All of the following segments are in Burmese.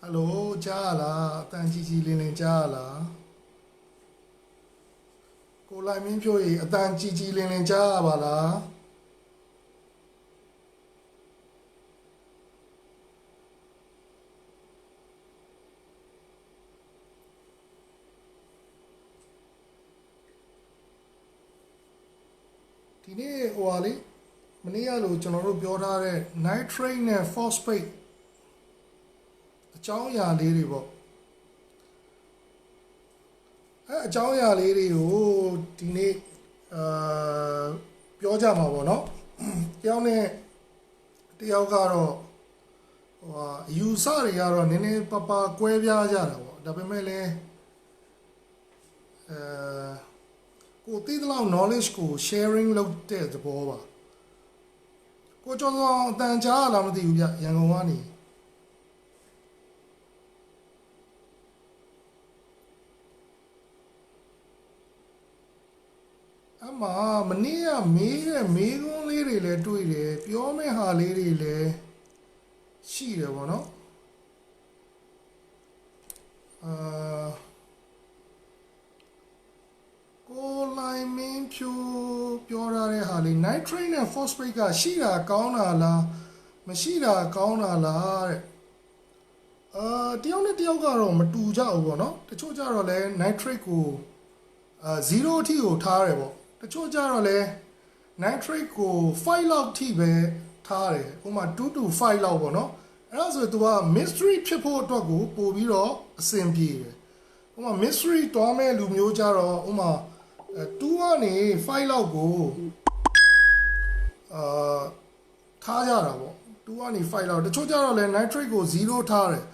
Hello，加啦，但叽叽零零加啦，过来面票伊，但叽叽零零加吧啦。ဒီနေ့ဟိုဟာလေမနေ့ကလို့ကျွန်တော်တို့ပြောထားတဲ့ nitrate နဲ့ phosphate အကြောင်းအရာလေးတွေပေါ့အကြောင်းအရာလေးတွေကိုဒီနေ့ပြောကြမှာပေါ့နော်တယောက်နဲ့တယောက်ကတော့ဟိုဟာယူဆတွေကတော့နည်းနည်းပပကွဲပြားကြတာပေါ့ဒါပေမဲ့လည်းကိုသိတဲ့လောက် knowledge ကို sharing လုပ်တဲ့သဘောပါကိုကျော်စောအတန်ကြားလာမသိဘူးဗျရန်ကုန်ကနေအမမနေ့ကမေးတဲ့မေးခွန်းလေးတွေလည်းတွေ့တယ်ပြောမယ့်ဟာလေးတွေလည်းရှိတယ်ပေါ့နော်အာကိုလိုင်းမင်းဖြူပြောရတဲ့ဟာလေး nitrate နဲ့ phosphate ကရှိတာကောင်းတာလားမရှိတာကောင်းတာလားတဲ့တယောက်နဲ့တယောက်ကတော့မတူကြဘူးပေါ့နော်တချို့ကြတော့လဲ nitrate ကို0အထိကိုထားတယ်ပေါ့တချို့ကြတော့လဲ nitrate ကို5လောက်ထိပဲထားတယ်ဥပမာ2 to 5လောက်ပေါ့နော်အဲ့ဒါဆိုသူက mystery ဖြစ်ဖို့အတွက်ကိုပို့ပြီးတော့အဆင်ပြေတယ်ဥပမာ mystery တွားမဲ့လူမျိုးကြတော့ဥပမာ2ကနေ5လောက်ကိုအာထားကြတာပေါ့2ကနေ5လောက်တချို့ကြတော့လဲ nitrate ကို0ထားတယ်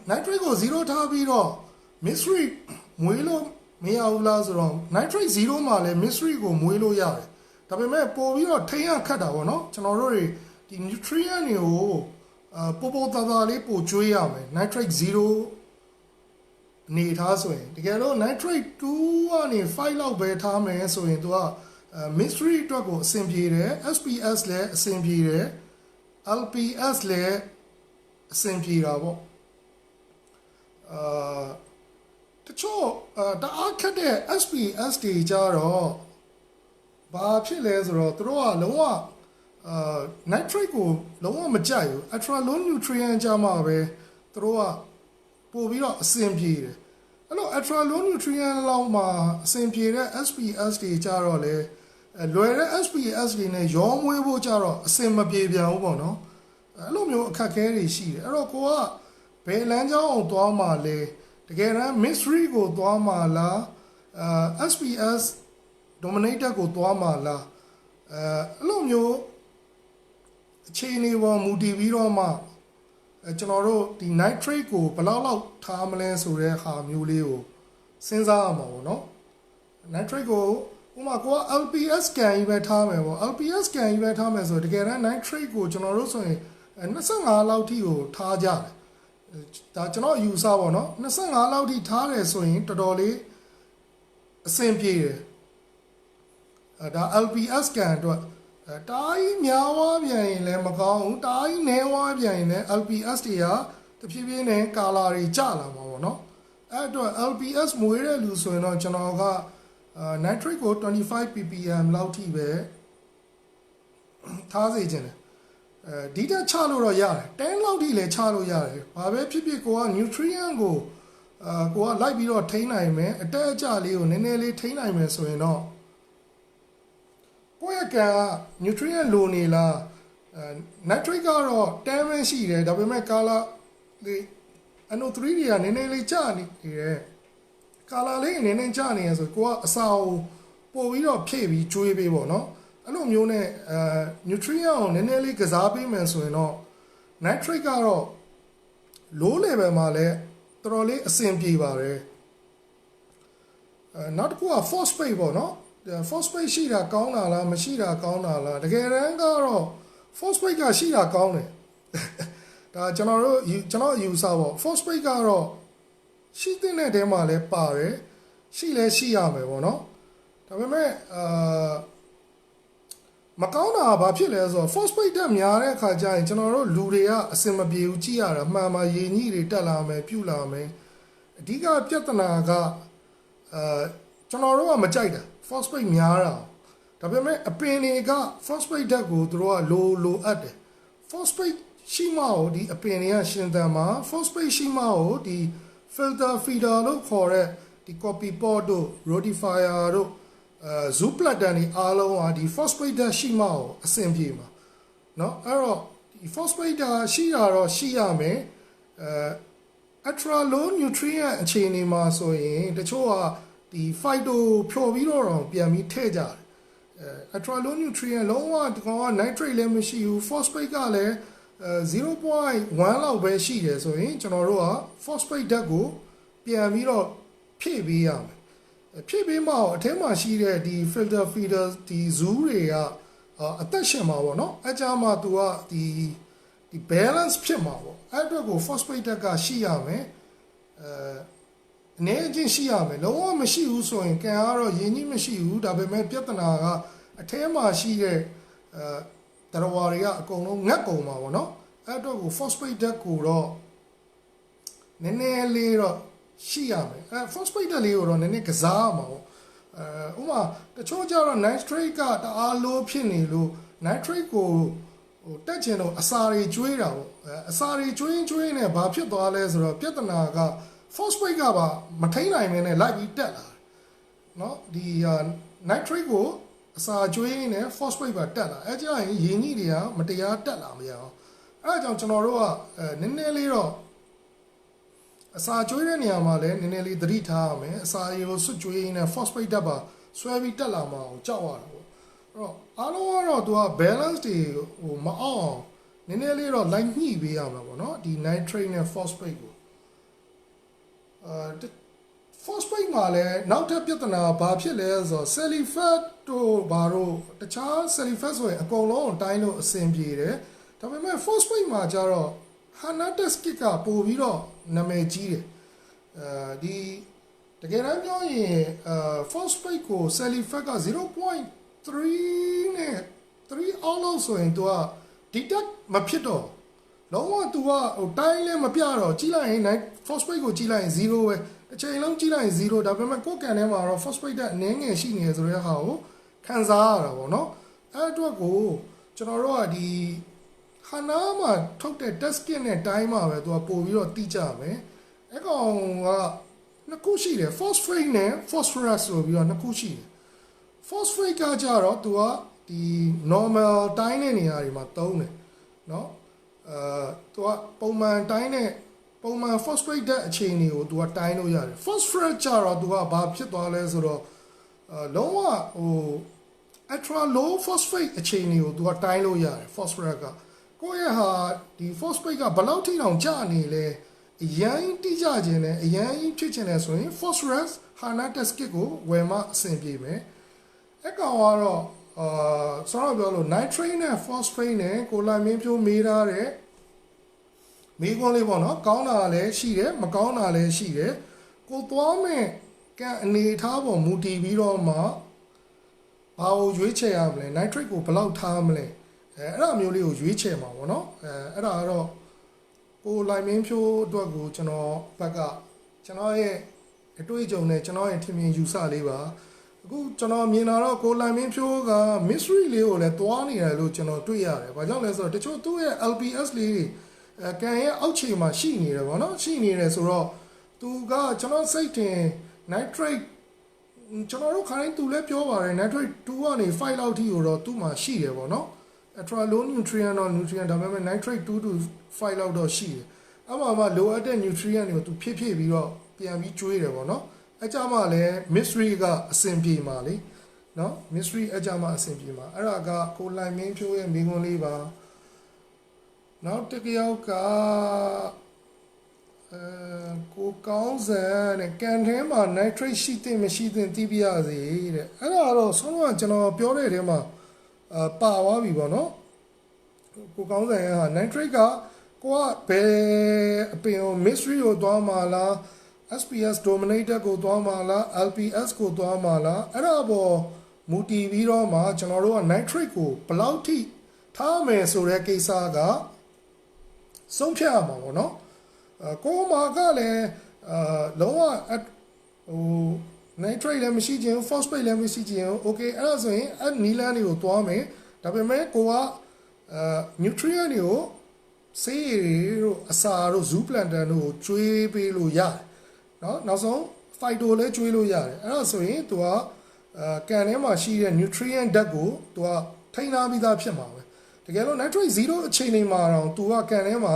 nitrate ကို0ထားပြီးတော့ mystery မွေးလို့မရဘူးလားဆိုတော့ nitrate 0မှာလဲ mystery ကိုမွေးလို့ရတယ်ဒါပေမဲ့ပို့ပြီးတော့ထိန်းရခတ်တာပေါ့နော်ကျွန်တော်တို့တွေဒီ nutrient တွေကိုပို့သားသားလေးပို့ကျွေးရမယ် nitrate 0နေထားဆိုရင်တကယ်လို့ nitrate 2ကနေ5လောက်ပဲထားမယ်ဆိုရင်သူကmystery အတွက်ကိုအဆင်ပြေတယ် SPS လည်းအဆင်ပြေတယ် LPS လည်းအဆင်ပြေတာပေါ့အာတချို့တအားခက်တဲ့ SPS တွေကြတော့ဘာဖြစ်လဲဆိုတော့သူတို့ကလုံးဝnitrate ကိုလုံးဝမကြိုက်ဘူး ultra low nutrient ကြမှာပဲသူတို့ကပို့ပြီးတော့အဆင်ပြေတယ်အဲ့လို ultra low nutrient လောက်မှာအဆင်ပြေတဲ့ SPS တွေကြတော့လေလွယ်တဲ့ SPS တွေနဲ့ရောမွေးဖို့ကြတော့အဆင်မပြေပြန်ဘူးပေါ့နော်အဲ့လိုမျိုးအခက်အခဲတွေရှိတယ်အဲ့တော့ကိုကဘယ်လမ်းကြောင်းအောင်သွားမှာလဲတကယ်တမ်း mystery ကိုသွားမှာလား SPS dominator ကိုသွားမှာလားအဲ့လိုမျိုးအခြေအနေပေါ်မူတည်ပြီးတော့မှကျွန်တော်တို့ဒီ nitrate ကိုဘယ်လောက်ထားမလဲဆိုတဲ့ဟာမျိုးလေးကိုစဉ်းစားရမှာပေါ့နော် nitrate ကိုဥပမာကိုက LPS scan ကြီးပဲထားမယ်ပေါ့ LPS scan ကြီးပဲထားမယ်ဆိုတကယ်တမ်း nitrate ကိုကျွန်တော်တို့ဆိုရင်25လောက်ထိကိုထားကြတယ်ဒါကျွန်တော်ယူဆပါတော့25လောက်ထိထားတယ်ဆိုရင်တော်တော်လေးအဆင်ပြေတယ်ဒါ LPS scan အတွက်တားကြီးများဝါပြန်ရင်လည်းမကောင်းဘူးတားကြီးနည်းဝါပြန်ရင်လည်း LPS တွေကတဖြည်းဖြည်းနဲ့ကာလာတွေကျလာမှာပေါ့နော်အဲ့အတွက် LPS မွေးတဲ့လူဆိုရင်တော့ကျွန်တော်ကnitrate ကို25 ppm လောက်ထိပဲထားစေခြင်းတယ်ဒီတက်ချလို့တော့ရတယ်10လောက်ထိလည်းချလို့ရတယ်ဘာပဲဖြစ်ဖြစ်ကိုက nutrient ကိုကိုကလိုက်ပြီးတော့ထိန်းနိုင်မယ်အတက်အကျလေးကိုနည်းနည်းလေးထိန်းနိုင်မယ်ဆိုရင်တော့ကိုယ့်ရဲ့ကံက nutrient လိုနေလား nitrate ကတော့10ပဲရှိတယ်ဒါပေမဲ့ color လေး NO3 တွေကနည်းနည်းလေးကျနေတယ် color လေးနည်းနည်းကျနေရဆိုကိုကအစာကိုပို့ပြီးတော့ဖြည့်ပြီးကျွေးပေးပေါ့နော်အဲ့လိုမျိုးနဲ့nutrient ကိုနည်းနည်းလေးကစားပေးမယ်ဆိုရင်တော့ nitrate ကတော့ low level မှာလည်းတော်တော်လေးအဆင်ပြေပါတယ်နောက်တစ်ခုက phosphate ပေါ့နော်phosphate ရှိတာကောင်းတာလားမရှိတာကောင်းတာလားတကယ်တမ်းကတော့ phosphate ကရှိတာကောင်းတယ်ဒါကျွန်တော်ယူဆပါ phosphate ကတော့ရှိတဲ့တဲမှာလည်းပါတယ်ရှိလဲရှိရမယ်ပေါ့နော်ဒါပေမဲ့ မကောင်းတာဘာဖြစ်လဲဆိုတော့ phosphate တက်များတဲ့အခါကျရင်ကျွန်တော်တို့လူတွေကအစင်မပြေဘူးကြည့်ရတာမှန်မှရေညှိတွေတက်လာမယ်ပြုတ်လာမယ်အဓိကပြဿနာကကျွန်တော်တို့ကမကြိုက်တာ phosphate များတာဒါပေမဲ့အပင်တွေက phosphate ဓာတ်ကိုသူတို့ကလိုအပ်တယ် phosphate ရှိမှကိုဒီအပင်တွေကရှင်သန်မှာ phosphate ရှိမှကိုဒီ filter feeder လို့ခေါ်တဲ့ဒီ copy pot တို့ rodifier တို့zooplankton တွေအားလုံးကဒီ phosphate ဓာတ်ရှိမှကိုအဆင်ပြေမှာเนาะအဲ့တော့ဒီ phosphate ဓာတ်ရှိတာတော့ရှိရမယ်ultra low nutrient အခြေအနေမှာဆိုရင်တချို့ကဒီ phyto ဖြော်ပြီးတော့ပြန်ပြီးထည့်ကြတယ် ultra low nutrient လုံးဝဒီကောင်က nitrate လည်းမရှိဘူး phosphate ကလည်း0.1 လောက်ပဲရှိတယ်ဆိုရင်ကျွန်တော်တို့က phosphate ဓာတ်ကိုပြန်ပြီးတော့ဖြည့်ပေးရမယ်ဖြည့်ပေးမှအထဲမှာရှိတဲ့ဒီ filter feeder ဒီ zoo တွေကအသက်ရှင်မှာပေါ့နော်အကြမ်းမှာသူကဒီ balance ဖြစ်မှာပေါ့အဲ့အတွက်ကို phosphate ဓာတ်ကရှိရမယ်အနေအချင်းရှိရမယ်လုံးဝမရှိဘူးဆိုရင်ကန်ကတော့ရင်းနှီးမရှိဘူးဒါပေမဲ့ပြဿနာကအထဲမှာရှိတဲ့တရဝါတွေကအကုန်လုံးငတ်ကုန်မှာပေါ့နော်အဲ့အတွက်ကို phosphate ဓာတ်ကိုတော့နည်းနည်းလေးတော့ရှိရမယ်phosphate ဓာတ်လေးကိုတော့နည်းနည်းကစားရမှာပေါ့ဥပမာတချို့ကျတော့ nitrate ကတအားလိုဖြစ်နေလို့ nitrate ကိုတက်ချင်တော့အစာတွေကျွေးတာပေါ့အစာတွေကျွေးနေဘာဖြစ်သွားလဲဆိုတော့ပြဿနာက phosphate ကပါမထိန်နိုင်မင်းနဲ့လိုက်ပြီးတက်လာเนาะဒီ nitrate ကိုအစာကျွေးနေ phosphate ပါတက်လာအဲကြရင်ရင်းနှီးတွေကမတရားတက်လာမရအောင်အဲဒါကြောင့်ကျွန်တော်တို့ကနည်းနည်းလေးတော့အစာကျွေးတဲ့နေရာမှာလည်းနည်းနည်းလေးသတိထားရမယ်အစာတွေကိုစွတ်ကျွေးနေ phosphate ဓာတ်ပါဆွဲပြီးတက်လာမှာကိုကြောက်ရတာပေါ့အဲ့တော့အားလုံးကတော့သူက balance တွေဟိုမအောင်နည်းနည်းလေးတော့ line ညှိပေးရမှာပေါ့နော်ဒီ nitrate နဲ့ phosphate ကိုphosphate မှာလည်းနောက်ထပ်ပြဿနာဘာဖြစ်လဲဆိုတော့ celifat တို့ဘာတို့တခြား celifat ဆိုရင်အကုန်လုံးတိုင်းလို့အဆင်ပြေတယ်ဒါပေမဲ့ phosphate မှာကျတော့ Hanates kit ကပို့ပြီးတော့နာမည်ကြီးတယ်ဒီတကယ်တမ်းပြောရင်phosphate ကို celifat က 0.3 နဲ့3အောက်လောက်ဆိုရင်သူက detect မဖြစ်တော့လုံးဝသူကဟိုတိုင်းလည်းမပြတော့ကြီးလိုက်ရင် phosphate ကိုကြီးလိုက်ရင်0ပဲတစ်ချိန်လုံးကြီးလိုက်ရင်0ဒါပေမဲ့ကိုယ်ကန်ထဲမှာတော့ phosphate ကအနည်းငယ်ရှိနေဆိုတဲ့ဟာကိုခံစားရတာပေါ့နော်အဲ့အတွက်ကိုကျွန်တော်တို့ကဒီခန္ဓာမှာထုတ်တဲ့ test kit နဲ့တိုင်းမှာပဲသူကပို့ပြီးတော့တိကျမယ်အဲ့ကောင်ကနှစ်ခုရှိတယ် phosphate နဲ့ phosphorus ဆိုပြီးတော့နှစ်ခုရှိတယ် phosphate ကကြတော့သူကဒီ normal တိုင်းတဲ့နေရာတွေမှာသုံးတယ်เนาะသူကပုံမှန်တိုင်းတဲ့ပုံမှန် phosphate ဓာတ်အခြေအနေကိုသူကတိုင်းလို့ရတယ် phosphorus ကြတော့သူကဘာဖြစ်သွားလဲဆိုတော့လုံးဝဟို ultra low phosphate အခြေအနေကိုသူကတိုင်းလို့ရတယ် phosphorus ကကိုယ့်ရဲ့ဟာဒီ phosphate ကဘယ်လောက်ထိတောင်ကျနေလဲအရင်တိကျခြင်းနဲ့အရင်ဖြစ်ခြင်းနဲ့ဆိုရင် phosphorus Hanates kit ကိုဝယ်မှအဆင်ပြေမယ်အကောင်ကတော့ဆောင်းပြောလို့ nitrate နဲ့ phosphate နဲ့ကိုလိုင်မင်းပြိုးမေးထားတဲ့မိကွန်းလေးပေါ့နော်ကောင်းတာလည်းရှိတယ်မကောင်းတာလည်းရှိတယ်ကိုသွားမဲ့ကအနေထားပေါ်မူတည်ပြီးတော့မှဘာကိုရွေးချယ်ရမလဲ nitrate ကိုဘယ်လောက်ထားမလဲအဲ့ဒါမျိုးလေးကိုရွေးချယ်မှာပေါ့နော်အဲ့ဒါကတော့ကိုလိုင်မင်းဖြိုးအတွက်ကိုကျွန်တော်ဘက်ကကျွန်တော်ရဲ့အတွေ့အကြုံနဲ့ကျွန်တော်ရဲ့ထင်မြင်ယူဆလေးပါအခုကျွန်တော်မြင်လာတော့ကိုလိုင်မင်းဖြိုးက mystery လေးကိုလည်းတွားနေတယ်လို့ကျွန်တော်တွေ့ရတယ်ဘာကြောင့်လဲဆိုတော့တချို့သူ့ရဲ့ LPS လေးတွေကန်ရဲ့အောက်ခြေမှာရှိနေတယ်ဗောနော်ရှိနေတယ်ဆိုတော့သူကကျွန်တော်စိတ်တင် nitrate ကျွန်တော်တို့ခိုင်းသူလည်းပြောပါတယ် nitrate 2ကနေ5လောက်ထိကိုတော့သူ့မှာရှိတယ်ဗောနော် ultra low nutrient တော့ nutrient ဒါပေမဲ့ nitrate 2 to 5လောက်တော့ရှိတယ်အမှန်မှာလိုအပ်တဲ့ nutrient တွေကိုသူဖြည့်ပြီးတော့ပြန်ပြီးကျွေးတယ်ဗောနော်အကြမှာလည်း mystery ကအဆင်ပြေမှာလေနော် mystery အကြမှာအဆင်ပြေမှာအဲ့ဒါကကိုလိုင်မင်းဖြိုးရဲ့မိကွန်းလေးပါနောက်တစ်ယောက်ကကိုကောင်းစံတဲ့ကန်ထဲမှာ nitrate ရှိတဲ့မရှိတဲ့သိပြရစေတဲ့အဲ့ဒါတော့ဆုံးတော့ကျွန်တော်ပြောတဲ့ထဲမှာပါသွားပြီပေါ့နော်ကိုကောင်းစံရဲ့ဟာ nitrate ကကိုကဘယ်အပင်ကို mystery ကိုသွားမှာလား SPS dominator ကိုသွားမှာလား LPS ကိုသွားမှာလားအဲ့ဒါပေါ်မ မူတည်ပြီးတော့မှကျွန်တော်တို့က nitrate ကိုဘယ်လောက်ထိထားမယ်ဆိုတဲ့ကိစ္စကဆုံးဖြတ်ရမှာပေါ့နော်ကိုမာကလည်းလုံးဝဟို nitrate လည်းမရှိခြင်း phosphate လည်းမရှိခြင်း okay အဲ့ဒါဆိုရင်အဲ့နီလန်းတွေကိုတွားမယ်ဒါပေမဲ့ကိုကnutrient တွေကိုဆေးရည်တို့အစာတို့ zoo plantain တို့ကိုကျွေးပေးလို့ရတယ်เนาะနောက်ဆုံး phyto လည်းကျွေးလို့ရတယ်အဲ့ဒါဆိုရင်သူကကန်ထဲမှာရှိတဲ့ nutrient ဓာတ်ကိုသူကထိန်းထားပြီးသားဖြစ်မှာပဲတကယ်လို့ nitrate 0အချိန်နေမှာတော့သူကကန်ထဲမှာ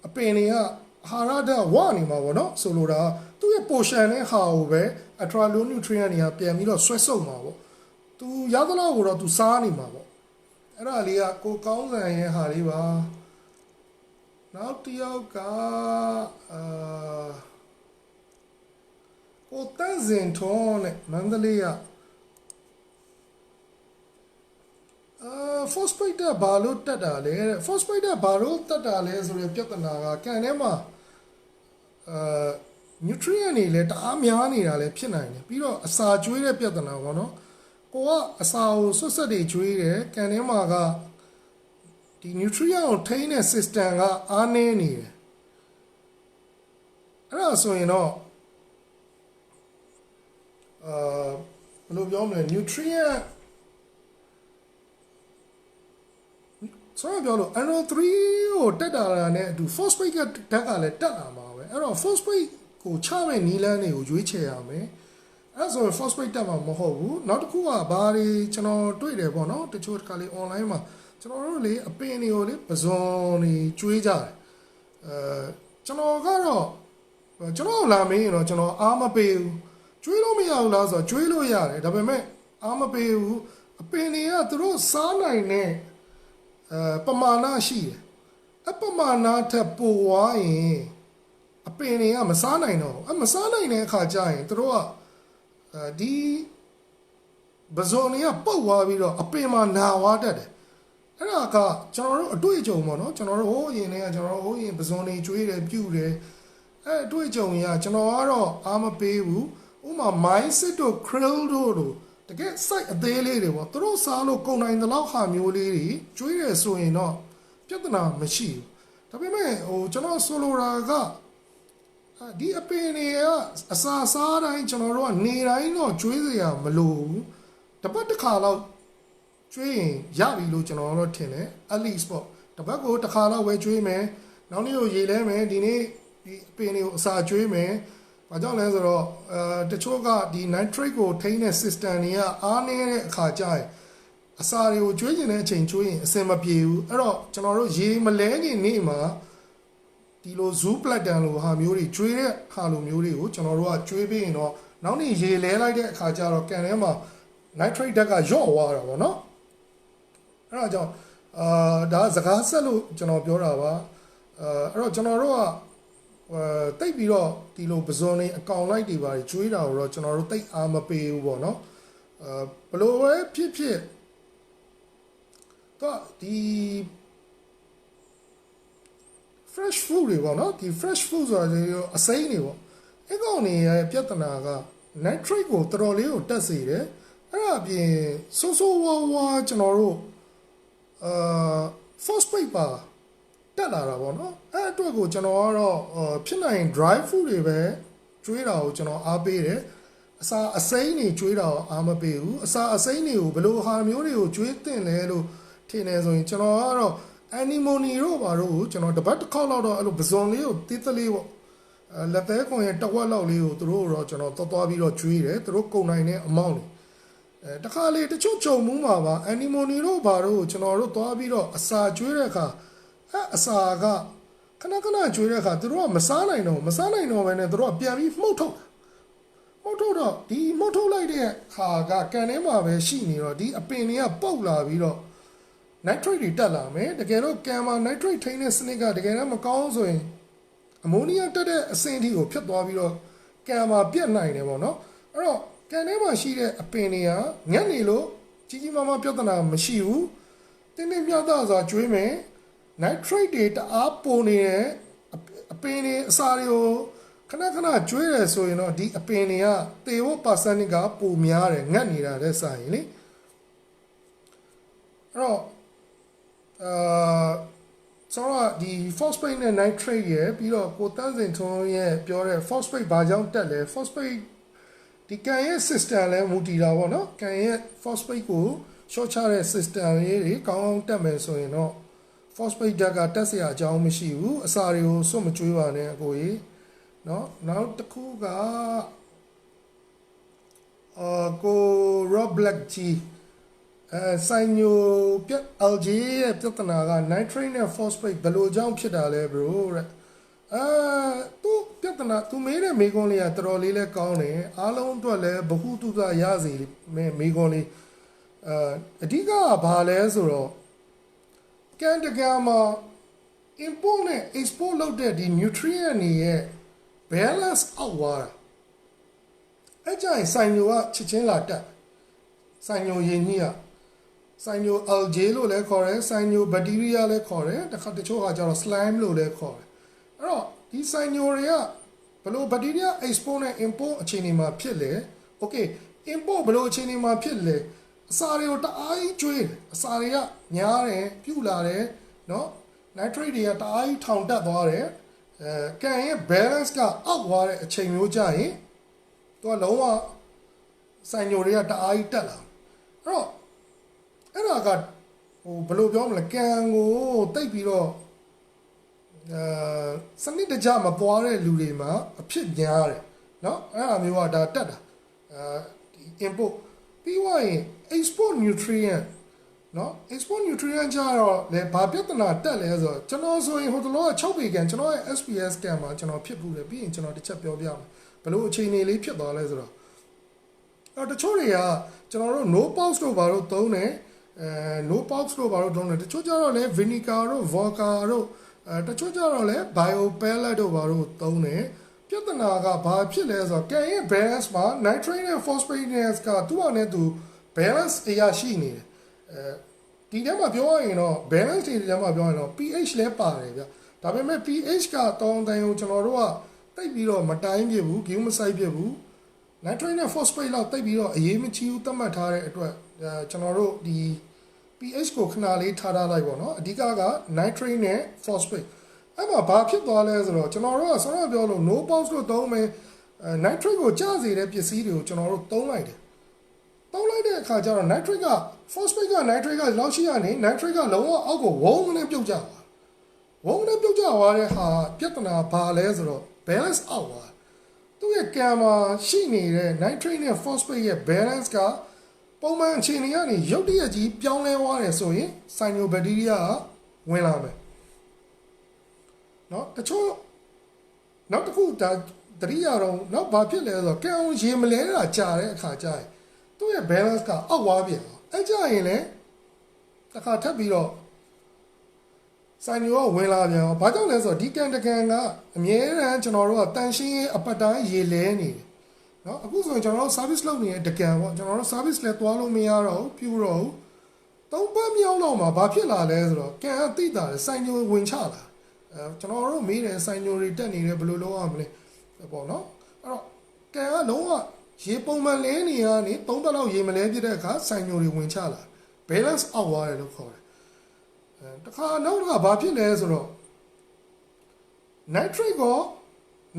အပင်တွေကအာဟာရဓာတ်ဝနေမှာပေါ့နော်ဆိုလိုတာသူ့ရဲ့ portion နဲ့ဟာကိုပဲ ultra low nutrient တွေကပြန်ပြီးတော့ဆွဲဆုပ်မှာပေါ့သူရသလောက်ကိုတော့သူစားနေမှာပေါ့အဲ့ဒါလေးကကိုကောင်းစံရဲ့ဟာလေးပါနောက်တစ်ယောက်ကကိုတန်းစင်ထုံးနဲ့မန္တလေးကphosphate ကဘာလို့တက်တာလဲတဲ့ phosphate ကဘာလို့တက်တာလဲဆိုရင်ပြဿနာကကန်ထဲမှာnutrient တွေလည်းတအားများနေတာလည်းဖြစ်နိုင်တယ်ပြီးတော့အစာကျွေးတဲ့ပြဿနာပေါ့နော်ကိုကအစာကိုဆွတ်ဆက်တွေကျွေးတယ်ကန်ထဲမှာကဒီ nutrient ကိုထိန်းတဲ့ system ကအားနည်းနေတယ်အဲ့ဒါဆိုရင်တော့ဘယ်လိုပြောမလဲ nutrient ဆိုတော့ပြောလို့ NO3 ကိုတက်တာနဲ့အတူ phosphate ကဓာတ်ကလည်းတက်လာမှာပဲအဲ့တော့ phosphate ကိုချမဲ့နီလန်းတွေကိုရွေးချယ်ရမယ်အဲ့ဆိုရင် phosphate တက်မှာမဟုတ်ဘူးနောက်တစ်ခုကဘာတွေကျွန်တော်တွေ့တယ်ပေါ့နော်တချို့တစ်ခါလေး online မှာကျွန်တော်တို့လေအပင်တွေကိုလေပဇွန်တွေကျွေးကြတယ်ကျွန်တော်ကတော့ကျွန်တော်လာမင်းရင်တော့ကျွန်တော်အားမပေးဘူးကျွေးလို့မရဘူးလားဆိုတော့ကျွေးလို့ရတယ်ဒါပေမဲ့အားမပေးဘူးအပင်တွေကသူတို့စားနိုင်တဲ့ပမာဏရှိတယ်အပမာဏထက်ပိုသွားရင်အပင်တွေကမစားနိုင်တော့ဘူးမစားနိုင်တဲ့အခါကျရင်သူတို့ကဒီပဇွန်တွေကပုတ်သွားပြီးတော့အပင်မှာနာဝါတတ်တယ်အဲ့ဒါကကျွန်တော်တို့အတွေ့အကြုံပေါ့နော်ကျွန်တော်တို့ဟိုအရင်ကကျွန်တော်တို့ဟိုအရင်ပဇွန်တွေကျွေးတယ်ပြုတ်တယ်အဲ့အတွေ့အကြုံကြီးကကျွန်တော်ကတော့အားမပေးဘူးဥမာ mindset တို့ krill တို့တကယ် site အသေးလေးတွေပေါ့သူတို့စားလို့ကုန်နိုင်တဲ့လောက်ဟာမျိုးလေးတွေကျွေးတယ်ဆိုရင်တော့ပြဿနာမရှိဘူးဒါပေမဲ့ဟိုကျွန်တော်ဆိုလိုတာကဒီအပင်တွေကအစာစားတိုင်းကျွန်တော်တို့ကနေတိုင်းတော့ကျွေးစရာမလိုဘူးတပတ်တစ်ခါလောက်ကျွေးရင်ရပြီလို့ကျွန်တော်တို့ထင်တယ် at least ပေါ့တပတ်ကိုတစ်ခါလောက်ပဲကျွေးမယ်နောက်နေ့ကိုရေလဲမယ်ဒီနေ့ဒီအပင်တွေကိုအစာကျွေးမယ်ဘာကြောင့်လဲဆိုတော့တချို့ကဒီ nitrate ကိုထိန်းတဲ့ system တွေကအားနည်းတဲ့အခါကျရင်အစာတွေကိုကျွေးကျင်တဲ့အချိန်ကျွေးရင်အဆင်မပြေဘူးအဲ့တော့ကျွန်တော်တို့ရေမလဲခင်နေ့မှာဒီလို zoo plantain လိုဟာမျိုးတွေကျွေးတဲ့ဟာလိုမျိုးတွေကိုကျွန်တော်တို့ကကျွေးပြီးရင်တော့နောက်နေ့ရေလဲလိုက်တဲ့အခါကျတော့ကန်ထဲမှာ nitrate ဓာတ်ကလျော့သွားတာပေါ့နော်အဲ့ဒါကြောင့်ဒါစကားဆက်လို့ကျွန်တော်ပြောတာပါအဲ့တော့ကျွန်တော်တို့ကတိတ်ပြီးတော့ဒီလိုပဇွန်တွေအကောင်လိုက်တွေပါကျွေးတာကိုတော့ကျွန်တော်တို့တိတ်အားမပေးဘူးပေါ့နော်ဘလို့ပဲဖြစ်ဖြစ်တော့ဒီ fresh food တွေပေါ့နော်ဒီ fresh food ဆိုတာအစိမ်းတွေပေါ့အဲ့ကောင်တွေရဲ့ပြဿနာက nitrate ကိုတော်တော်လေးကိုတက်စေတယ်အဲ့ဒါအပြင်ဆိုးဆိုးဝါးဝါကျွန်တော်တို့phosphate ပါတက်လာတာပေါ့နော်အဲ့အတွက်ကိုကျွန်တော်ကတော့ဖြစ်နိုင် dry food တွေပဲကျွေးတာကိုကျွန်တော်အားပေးတယ်အစာအစိမ်းတွေကျွေးတာကိုအားမပေးဘူးအစာအစိမ်းတွေကိုဘယ်လိုဟာမျိုးတွေကိုကျွေးတင်လဲလို့ထင်နေဆိုရင်ကျွန်တော်ကတော့ anemone တို့ဘာတို့ကိုကျွန်တော်တပတ်တစ်ခေါက်လောက်တော့အဲ့လိုပဇွန်လေးကိုတိတလေးပေါ့လက်သေးကွန်ရဲ့တဝက်လောက်လေးကိုသူတို့တော့ကျွန်တော်သွားပြီးတော့ကျွေးတယ်သူတို့ကုန်နိုင်တဲ့အမောင့်တွေတခါလေတချို့ကြုံမှုမှာပါ anemone တို့ဘာတို့ကိုကျွန်တော်တို့သွားပြီးတော့အစာကျွေးတဲ့အခါအစာကခဏခဏကျွေးတဲ့အခါသူတို့ကမစားနိုင်တော့ပဲနဲ့သူတို့ကပြန်ပြီးမှုတ်ထုတ်တော့ဒီမှုတ်ထုတ်လိုက်တဲ့ဟာကကန်ထဲမှာပဲရှိနေတော့ဒီအပင်တွေကပုတ်လာပြီးတော့ nitrate တွေတက်လာမယ်တကယ်တော့ကန်မှာ nitrate ထိန်းတဲ့စနစ်ကတကယ်တော့မကောင်းဆိုရင်အမိုနီးယားတက်တဲ့အဆင့်အထိကိုဖြစ်သွားပြီးတော့ကန်မှာပြတ်နိုင်တယ်ပေါ့နော်အဲ့တော့ကန်ထဲမှာရှိတဲ့အပင်တွေကညံ့နေလို့ကြီးမားပြဿနာမရှိဘူးတင်းမြတ်စွာကျွေးမယ်nitrate တွေတအားပိုနေတယ်အပင်တွေအစာတွေကို ခဏကျွေးတယ်ဆိုရင်တော့ဒီအပင်တွေကတေဖို့ percentage ကပိုများတယ်ငတ်နေတာတဲ့ဆိုင်လေအဲ့တော့ဆိုတော့ဒီ phosphate နဲ့ nitrate ရဲ့ပြီးတော့ကိုတန်းစင်ထွန်းရဲ့ပြောတဲ့ phosphate ဘာကြောင့်တက်လဲ phosphate ဒီကန်ရဲ့ system လဲမူတည်တာပေါ့နော်ကန်ရဲ့ phosphate ကို short ချတဲ့ system လေးတွေကောင်းကောင်းတက်မယ်ဆိုရင်တော့ phosphate ဓာတ်ကတက်စရာအကြောင်းမရှိဘူးအစာတွေကိုစွတ်မကျွေးပါနဲ့အကိုကြီးနော်နောက်တစ်ခုကကို Rob Black G ဆိုင်ညိုပြ algae ရဲ့ပြဿနာက nitrate နဲ့ phosphate ဘယ်လိုကြောင့်ဖြစ်တာလဲ bro တဲ့သူပြဿနာသူမေးတဲ့မိကွန်းလေးကတော်တော်လေးလဲကောင်းတယ်အားလုံးအတွက်လဲဘ ഹു တုစရစီမိကွန်းလေးအဓိကဘာလဲဆိုတော့ကန်တကမှာ import နဲ့ export လုပ်တဲ့ဒီ nutrient တွေရဲ့ balance အောက်သွားတာအဲ့ကြရင်ဆိုင်ညိုကချက်ချင်းလာတက်ဆိုင်ညိုရင်းကြီးကဆိုင်ညို algae လို့လည်းခေါ်တယ်ဆိုင်ညို bacteria လည်းခေါ်တယ်တခါတချို့ကကျတော့ slime လို့လည်းခေါ်တယ်အဲ့တော့ဒီဆိုင်ညိုတွေကဘလို့ bacteria export နဲ့ import အခြေအနေမှာဖြစ်လေ okay import ဘလို့အခြေအနေမှာဖြစ်လေအစာတွေကိုတအားကြီးကျွေးတယ်အစာတွေကများတယ်ပြုတ်လာတယ်เนาะ nitrate တွေကတအားကြီးထောင်တက်သွားတယ်ကန်ရဲ့ balance ကအောက်သွားတဲ့အချိန်မျိုးကြရင်သူကလုံးဝဆိုင်ညိုတွေကတအားကြီးတက်လာအဲ့ဒါကဟိုဘယ်လိုပြောမလဲကန်ကိုတိတ်ပြီးတော့စနစ်တကျမပွားတဲ့လူတွေမှာအဖြစ်များတယ်เนาะအဲ့ဒါမျိုးကဒါတက်တာဒီ import ပြီးွားရင် export nutrient เนาะ export nutrient ကြတော့လေဘာပြဿနာတက်လဲဆိုတော့ကျွန်တော်ဆိုရင်ဟိုတလောက6ပေကန်ကျွန်တော်ရဲ့ SPS ကန်မှာကျွန်တော်ဖြစ်ဘူးလေပြီးရင်ကျွန်တော်တစ်ချက်ပြောပြမယ်ဘလို့အခြေအနေလေးဖြစ်သွားလဲဆိုတော့တချို့တွေကကျွန်တော်တို့ no pulse တို့ဘာလို့သုံးတယ်no pulse တို့ဘာလို့သုံးတယ်တချို့ကျတော့လေ vinegar တို့ vodka တို့တချို့ကျတော့လေ bio pellet တို့ဘာလို့သုံးတယ်ပြဿနာကဘာဖြစ်လဲဆိုတော့ကန်ရဲ့ balance မှာ nitrate နဲ့ phosphate ကသူ့အနေနဲ့သူ balance အရာရှိနေတယ်ဒီထဲမှာပြောရရင်တော့ balance တွေထဲမှာပြောရင်တော့ pH လဲပါတယ်ဗျဒါပေမဲ့ pH ကတောင်းတန်ကိုကျွန်တော်တို့ကတိတ်ပြီးတော့မတိုင်းပြဘူးဂိမ်းမဆိုင်ပြဘူး nitrate နဲ့ phosphate လောက်တိတ်ပြီးတော့အရေးမကြီးဘူးသတ်မှတ်ထားတဲ့အတွက်ကျွန်တော်တို့ဒီ pH ကိုခဏလေးထားလိုက်ပေါ့နော်အဓိကက nitrate နဲ့ phosphate အဲ့မှာဘာဖြစ်သွားလဲဆိုတော့ကျွန်တော်တို့ကဆောင်းပြောလို့ no pulse လို့သုံးမယ်nitrate ကိုကျစေတဲ့ပစ္စည်းတွေကိုကျွန်တော်တို့သုံးလိုက်တယ်သုံးလိုက်တဲ့အခါကျတော့ nitrate က phosphate က nitrate ကလောက်ရှိရနေ nitrate ကလုံးဝအောက်ကိုဝုန်းနဲ့ပြုတ်ကျသွားဝုန်းနဲ့ပြုတ်ကျသွားတဲ့ဟာပြဿနာဘာလဲဆိုတော့ balance အောက်သွားသူ့ရဲ့ကံမှာရှိနေတဲ့ nitrate နဲ့ phosphate ရဲ့ balance ကပုံမှန်အခြေအနေကနေရုတ်တရက်ကြီးပြောင်းလဲသွားတယ်ဆိုရင် cyanobacteria ကဝင်လာမယ်เนาะတချို့နောက်တစ်ခုဒါတတိယတော့နောက်ဘာဖြစ်လဲဆိုတော့ကံအောင်ရေမလဲတာကြာတဲ့အခါကျရင်သူ့ရဲ့ balance ကအောက်သွားပြန်အဲ့ကြရင်လေတစ်ခါထပ်ပြီးတော့ဆိုင်ညိုကဝင်လာပြန်ဘာကြောင့်လဲဆိုတော့ဒီကန်တကန်ကအမြဲတမ်းကျွန်တော်တို့ကတန်ရှင်းရေးအပတ်တိုင်းရေလဲနေတယ်เนาะအခုဆိုရင်ကျွန်တော်တို့ service လုပ်နေတဲ့တကန်ပေါ့ကျွန်တော်တို့ service လဲသွားလို့မရတော့ဘူးပြူတော့သုံးပတ်မြောက်တော့မှာဘာဖြစ်လာလဲဆိုတော့ကန်အသိတာဆိုင်ညိုဝင်ချလာကျွန်တော်တို့မေးတယ်ဆိုင်ညိုတွေတက်နေတယ်ဘယ်လိုလုပ်ရမလဲပေါ့နော်အဲ့တော့ကန်ကလုံးဝရေပုံမှန်လဲနေရနေ3ပတ်လောက်ရေမလဲပြတဲ့အခါဆိုင်ညိုတွေဝင်ချလာ balance အောက်သွားတယ်လို့ခေါ်တယ်တခါနောက်တစ်ခါဘာဖြစ်လဲဆိုတော့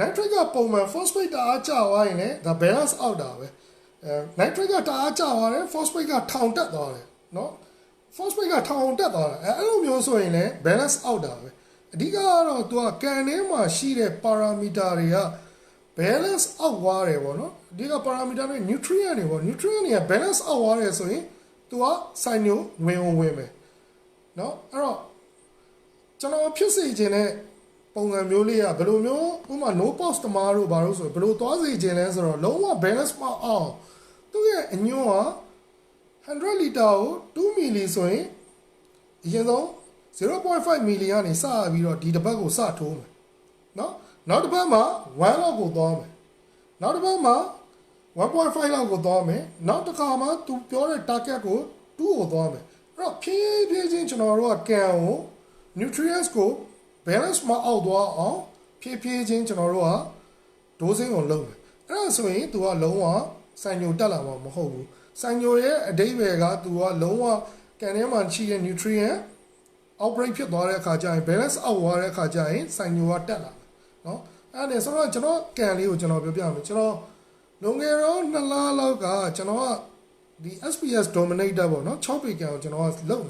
nitrate ကပုံမှန် phosphate တအားကျသွားရင်လည်းဒါ balance အောက်တာပဲnitrate ကတအားကျသွားတယ် phosphate ကထောင်တက်သွားတယ်เนาะ phosphate ကထောင်တက်သွားတယ်အဲ့လိုမျိုးဆိုရင်လည်း balance အောက်တာပဲအဓိကကတော့သူကကန်ထဲမှာရှိတဲ့ parameter တွေက balance အောက်သွားတယ်ပေါ့နော်အဓိက parameter တွေ nutrient တွေပေါ့ nutrient တွေက balance အောက်သွားတယ်ဆိုရင်သူကဆိုင်ညိုဝင်မယ်เนาะအဲ့တော့ကျွန်တော်ဖြစ်စေခြင်းတဲ့ပုံစံမျိုးလေးကဘယ်လိုမျိုးဥပမာ no post တမားတို့ဘာလို့ဆိုဘယ်လိုသွားစေခြင်းလဲဆိုတော့လုံးဝ balance မအောင်သူ့ရဲ့အညွန့်က100 liter ကို2 ml ဆိုရင်အရင်ဆုံး0.5 ml ကနေစပြီးတော့ဒီတစ်ပတ်ကိုစထိုးမယ်เนาะနောက်တစ်ပတ်မှာ1လောက်ကိုသွားမယ်နောက်တစ်ပတ်မှာ1.5လောက်ကိုသွားမယ်နောက်တစ်ခါမှာသူပြောတဲ့ target ကို2ကိုသွားမယ်အဲ့တော့ဖြည်းဖြည်းချင်းကျွန်တော်တို့ကကန်ကို nutrients ကို balance မအောက်သွားအောင်ဖြည်းဖြည်းချင်းကျွန်တော်တို့က dosing ကိုလုပ်တယ်အဲ့ဒါဆိုရင် तू ကလုံးဝစိုင်ညိုတက်လာမှာမဟုတ်ဘူးစိုင်ညိုရဲ့အဓိပ္ပာယ်က तू ကလုံးဝကန်ထဲမှာရှိတဲ့ nutrient outbreak ဖြစ်သွားတဲ့အခါကျရင် balance out သွားတဲ့အခါကျရင်စိုင်ညိုကတက်လာတယ်เนาะအဲ့ဒါဆိုတော့ကျွန်တော်ကန်လေးကိုကျွန်တော်ပြောပြမယ်ကျွန်တော်လွန်ခဲ့တော့2လလောက်ကကျွန်တော်ကဒီ SPS dominator ပေါ့เนาะ6ပေကန်ကိုကျွန်တော်ကလုပ်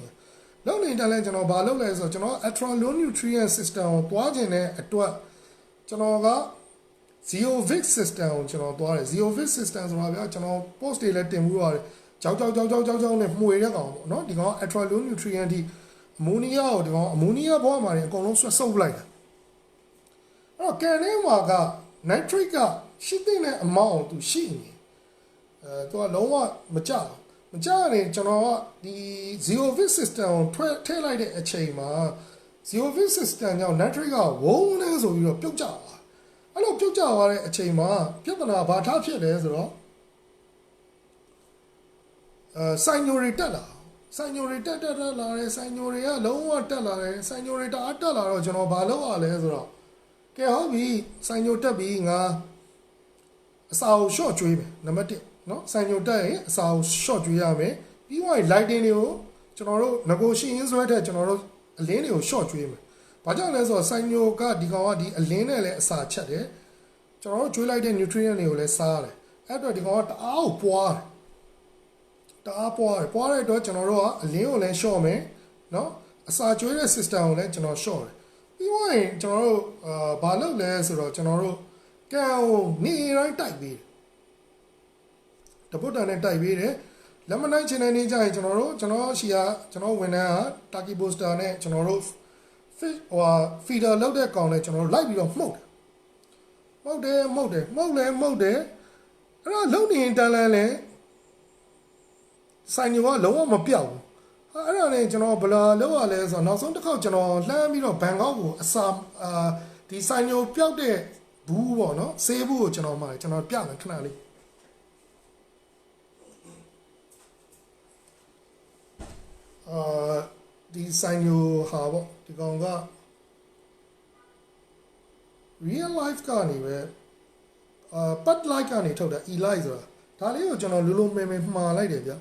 နေတယ်လဲကျွန်တော်ဘာလုပ်လဲဆိုတော့ကျွန်တော် ultra low nutrient system ကိုတွားခြင်းတဲ့အတွက်ကျွန်တော်က Zeovic system ကိုကျွန်တော်တွားတယ် Zeovic system ဆိုတာဗျာကျွန်တော် post တွေလည်းတင်မှုရတယ်ကြောက်နဲ့မှုရတဲ့ကောင်ပေါ့เนาะဒီကောင် ultra low nutrient ဒီအမိုနီယာကိုဒီကောင်အမိုနီယာဘောမှာအကုန်လုံးဆွတ်ဆုပ်လိုက်တာအဲ့တော့ကန်ထဲမှာက nitrate ကရှိတဲ့အ amount သူရှိနေသူကလုံးဝမကြရင်ကျွန်တော်ကဒီ Zeovic system ကိုထည့်လိုက်တဲ့အချိန်မှာ Zeovic system ကြောင့် nitrate ကဝုန်းနေဆိုပြီးတော့ပြုတ်ကျသွားအဲ့လိုပြုတ်ကျသွားတဲ့အချိန်မှာပြဿနာဘာထားဖြစ်လဲဆိုတော့စိုင်ညိုတွေတက်လာစိုင်ညိုတွေတက်လာတယ်စိုင်ညိုတွေကလုံးဝတက်လာတယ်စိုင်ညိုတွေတအားတက်လာတော့ကျွန်တော်ဘာလုပ်ရလဲဆိုတော့ကဲဟုတ်ပြီစိုင်ညိုတက်ပြီငါအစာကို short ကျွေးမယ်နံပါတ်1เนาะစိုင်ညိုတက်ရင်အစာကို short ကျွေးရမယ်ပြီးတော့ lighting တွေကိုကျွန်တော်တို့ negotiation ဆွဲတဲ့ကျွန်တော်တို့အလင်းတွေကို short ကျွေးမယ်ဘာကြောင့်လဲဆိုတော့စိုင်ညိုကဒီကောင်ကဒီအလင်းနဲ့လည်းအစာချက်တယ်ကျွန်တော်တို့ကျွေးလိုက်တဲ့ nutrient တွေကိုလည်းစားရတယ်အဲ့တော့ဒီကောင်ကတအားကိုပွားတဲ့အတွက်ကျွန်တော်တို့ကအလင်းကိုလည်း short မယ်เนาะအစာကျွေးတဲ့ system ကိုလည်းကျွန်တော် short တယ်ပြီးတော့ကျွန်တော်တို့ဘာလုပ်လဲဆိုတော့ကျွန်တော်တို့ကံကိုနေတိုင်းတိုက်ပေးတယ်တပုတ်တန်နဲ့တိုက်ပေးတယ်လက်မနိုင်ချင်တဲ့နေ့ကျရင်ကျွန်တော်ရှီယာကျွန်တော်ဝန်ထမ်းကတာကီပိုစတာနဲ့ကျွန်တော်တို့ fish ဖီဒါလောက်တဲ့ကောင်နဲ့ကျွန်တော်တို့လိုက်ပြီးတော့မှုတ်တယ်အဲ့တော့လုံနေတန်းလန်းလဲစိုင်ညိုကလုံးဝမပြောက်ဘူးအဲ့ဒါနဲ့ကျွန်တော်ဘလာလောက်ရလဲဆိုတော့နောက်ဆုံးတစ်ခေါက်ကျွန်တော်လှမ်းပြီးတော့ဘန်ကောက်ကိုအစာဒီစိုင်ညိုပျောက်တဲ့ဘူးပေါ့နော်ဆေးဘူးကိုကျွန်တော်ပြမယ်ခဏလေးဒီစိုင်ညိုဟာပေါ့ဒီကောင်က real life ကနေပဲpet like ကနေထုတ်တာ e-light ဆိုတာဒါလေးကိုကျွန်တော်လိုမဲမှားလိုက်တယ်ဗျ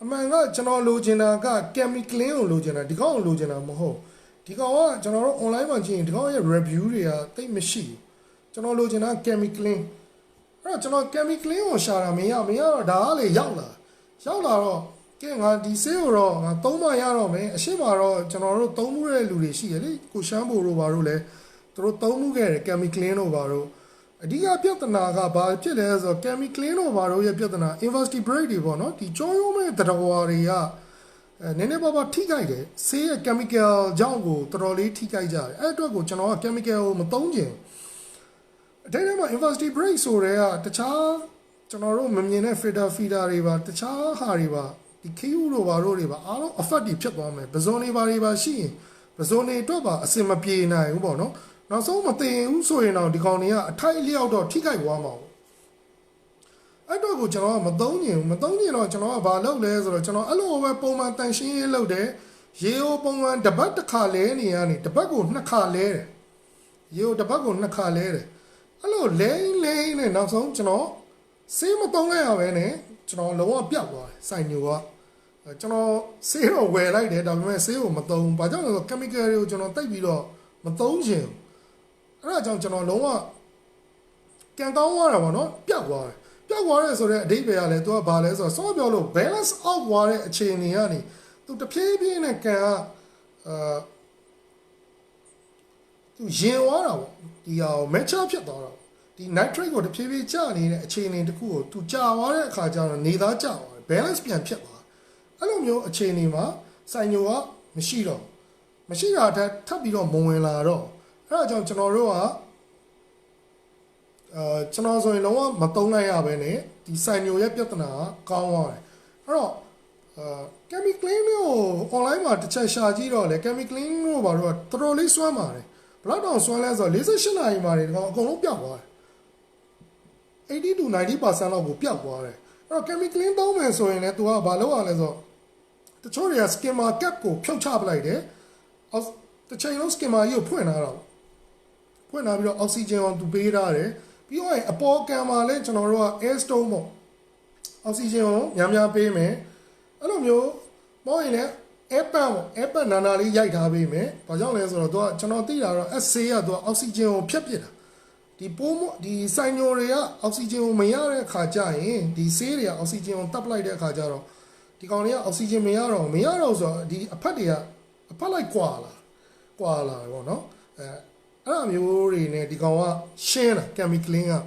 အမှန်ကကျွန်တော်လိုချင်တာက chemical ကိုလိုချင်တာဒီကောင်ကိုလိုချင်တာမဟုတ်ဒီကောင်ကကျွန်တော်တို့ online မှာကြည့်ရင်ဒီကောင်ရဲ့ review တွေကတိတ်မရှိဘူးကျွန်တော်လိုချင်တာ chemical အဲ့တော့ကျွန်တော် chemical ကိုရှာတာမရတော့ဒါကလေရောက်လာတော့ကဲငါဒီဆေးကိုတော့ငါသုံးမရတော့မယ်အရှိမတော့ကျွန်တော်တို့သုံးမှုတဲ့လူတွေရှိရလေကိုရှမ်းဘိုတို့ဘာတို့လဲသူတို့သုံးမှုခဲ့တယ် chemical တို့ဘာတို့အဓိကပြဿနာကဘာဖြစ်လဲဆိုတော့ chemical တို့ဘာတို့ရဲ့ပြဿနာ university break တွေပေါ့နော်ဒီကြောရုံးမဲ့တတော်ဝါတွေကနည်းနည်းပါးထိခိုက်တယ်ဆေးရဲ့ chemical ကြောင့်ကိုတော်တော်လေးထိခိုက်ကြတယ်အဲ့အတွက်ကိုကျွန်တော်က chemical ကိုမသုံးချင်အတိုင်းထဲမှာ university break ဆိုတဲ့ကတခြားကျွန်တော်တို့မမြင်တဲ့ feeder တွေပါတခြားဟာတွေပါဒီ KU တို့ဘာတို့တွေပါအားလုံး effect တွေဖြစ်သွားမယ်ပဇွန်တွေပါရှိရင်ပဇွန်တွေအတွက်ပါအစင်မပြေနိုင်ဘူးပေါ့နော်နောက်ဆုံးမသိဘူးဆိုရင်တော့ဒီကောင်တွေကအထိုက်အလျောက်တော့ထိခိုက်သွားမှာပေါ့အဲ့တော့ကိုကျွန်တော်ကမသုံးချင်တော့ကျွန်တော်ကဘာလုပ်လဲဆိုတော့ကျွန်တော်အဲ့လိုပဲပုံမှန်တန်ရှင်းရေးလုပ်တယ်ရေကိုပုံမှန်တစ်ပတ်တစ်ခါလဲနေရနေတစ်ပတ်ကို2ခါလဲတယ်ရေကိုတစ်ပတ်ကို2ခါလဲတယ်အဲ့လိုလဲနဲ့နောက်ဆုံးကျွန်တော်ဆေးမသုံးလိုက်ရဘဲနဲ့ကျွန်တော်လုံးဝပျောက်သွားတယ်စိုင်ညိုကကျွန်တော်ဆေးတော့ဝယ်လိုက်တယ်ဒါပေမဲ့ဆေးကိုမသုံးဘာကြောင့်လဲဆိုတော့ chemical တွေကိုကျွန်တော်တိတ်ပြီးတော့မသုံးချင်အဲ့ဒါကြောင့်ကျွန်တော်လုံးဝကန်ကောင်းသွားတာပေါ့နော်ပျောက်သွားတယ်ဆိုတော့အဓိပ္ပာယ်ကလည်းသူကဘာလဲဆိုတော့စောပြောလို့ balance out သွားတဲ့အခြေအနေကနေသူတဖြည်းဖြည်းနဲ့ကန်ကသူရင်သွားတာပေါ့ဒီဟာကို match ဖြစ်သွားတာဒီ nitrate ကိုတဖြည်းဖြည်းကျနေတဲ့အခြေအနေတစ်ခုကိုသူကြာသွားတဲ့အခါကျတော့နေသားကျသွားတယ် balance ပြန်ဖြစ်သွားအဲ့လိုမျိုးအခြေအနေမှာစိုင်ညိုကမရှိတာထပ်ပြီးတော့မဝင်လာတော့အဲ့ဒါကြောင့်ကျွန်တော်တို့ကကျွန်တော်ဆိုရင်လုံးဝမသုံးလိုက်ရပဲနဲ့ဒီစိုင်ညိုရဲ့ပြဿနာကောင်းသွားတယ်အဲ့တော့chemical ကို online မှာတစ်ချက်ရှာကြည့်တော့လေ chemical တို့ဘာလို့တော်တော်လေးစွမ်းပါတယ်ဘလောက်တောင်စွမ်းလဲဆိုတော့48နာရီမှာတွေတော့အကုန်လုံးပျောက်သွားတယ်80 to 90% လောက်ကိုပျောက်သွားတယ်အဲ့တော့ chemical သုံးမယ်ဆိုရင်လည်း तू ကဘာလုပ်ရလဲဆိုတော့တချို့တွေက skimmer cap ကိုဖြုတ်ချပလိုက်တယ်တစ်ချိန်လုံး skimmer ကြီးကိုဖွင့်ထားတာဖွင့်ထားပြီးတော့ oxygen ကို तू ပေးထားတယ် ပြီးတော့အပေါ်ကံမှာလည်းကျွန်တော်တို့က air stone ပေါ့အောက်ဆီဂျင်ကိုများများပေးမယ်အဲ့လိုမျိုးမောရင်လည်း air pump ပေါ့ air pump နာနာလေးရိုက်ထားပေးမယ်ဘာကြောင့်လဲဆိုတော့သူကကျွန်တော်သိတာတော့ SA ကသူကအောက်ဆီဂျင်ကိုဖြတ်ပစ်တာဒီပိုးဒီဆိုင်ညိုတွေကအောက်ဆီဂျင်ကိုမရတဲ့အခါကျရင်ဒီဆေးတွေကအောက်ဆီဂျင်ကိုတပ်လိုက်တဲ့အခါကျတော့ဒီကောင်တွေကအောက်ဆီဂျင်မရတော့ဆိုတော့ဒီအဖက်တွေကအဖက်လိုက်ကွာလာပေါ့နော်အဲ့လိုမျိုးတွေနဲ့ဒီကောင်ကရှင်းတာ chemical ကအဲ့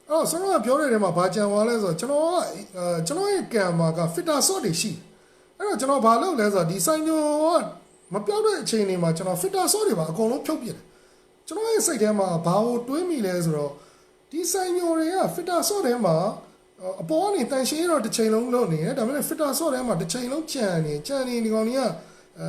တော့ကျွန်တော်ကပြောတဲ့နေရာမှာဘာကြံသွားလဲဆိုတော့ကျွန်တော်ရဲ့ကံမှာက filter salt တွေရှိအဲ့တော့ကျွန်တော်ဘာလုပ်လဲဆိုတော့ဒီဆိုင်ညိုကမပြောက်တဲ့အချိန်တွေမှာကျွန်တော် filter salt တွေပါအကုန်လုံးဖြုတ်ပြတယ်ကျွန်တော်ရဲ့စိတ်ထဲမှာဘာကိုတွေးမိလဲဆိုတော့ဒီဆိုင်ညိုတွေက filter salt ထဲမှာအပေါ်ကနေတန်ရှင်းတော့တစ်ချိန်လုံးလုပ်နေတယ်ဒါပေမဲ့ filter salt ထဲမှာတစ်ချိန်လုံးကြံနေဒီကောင်တွေက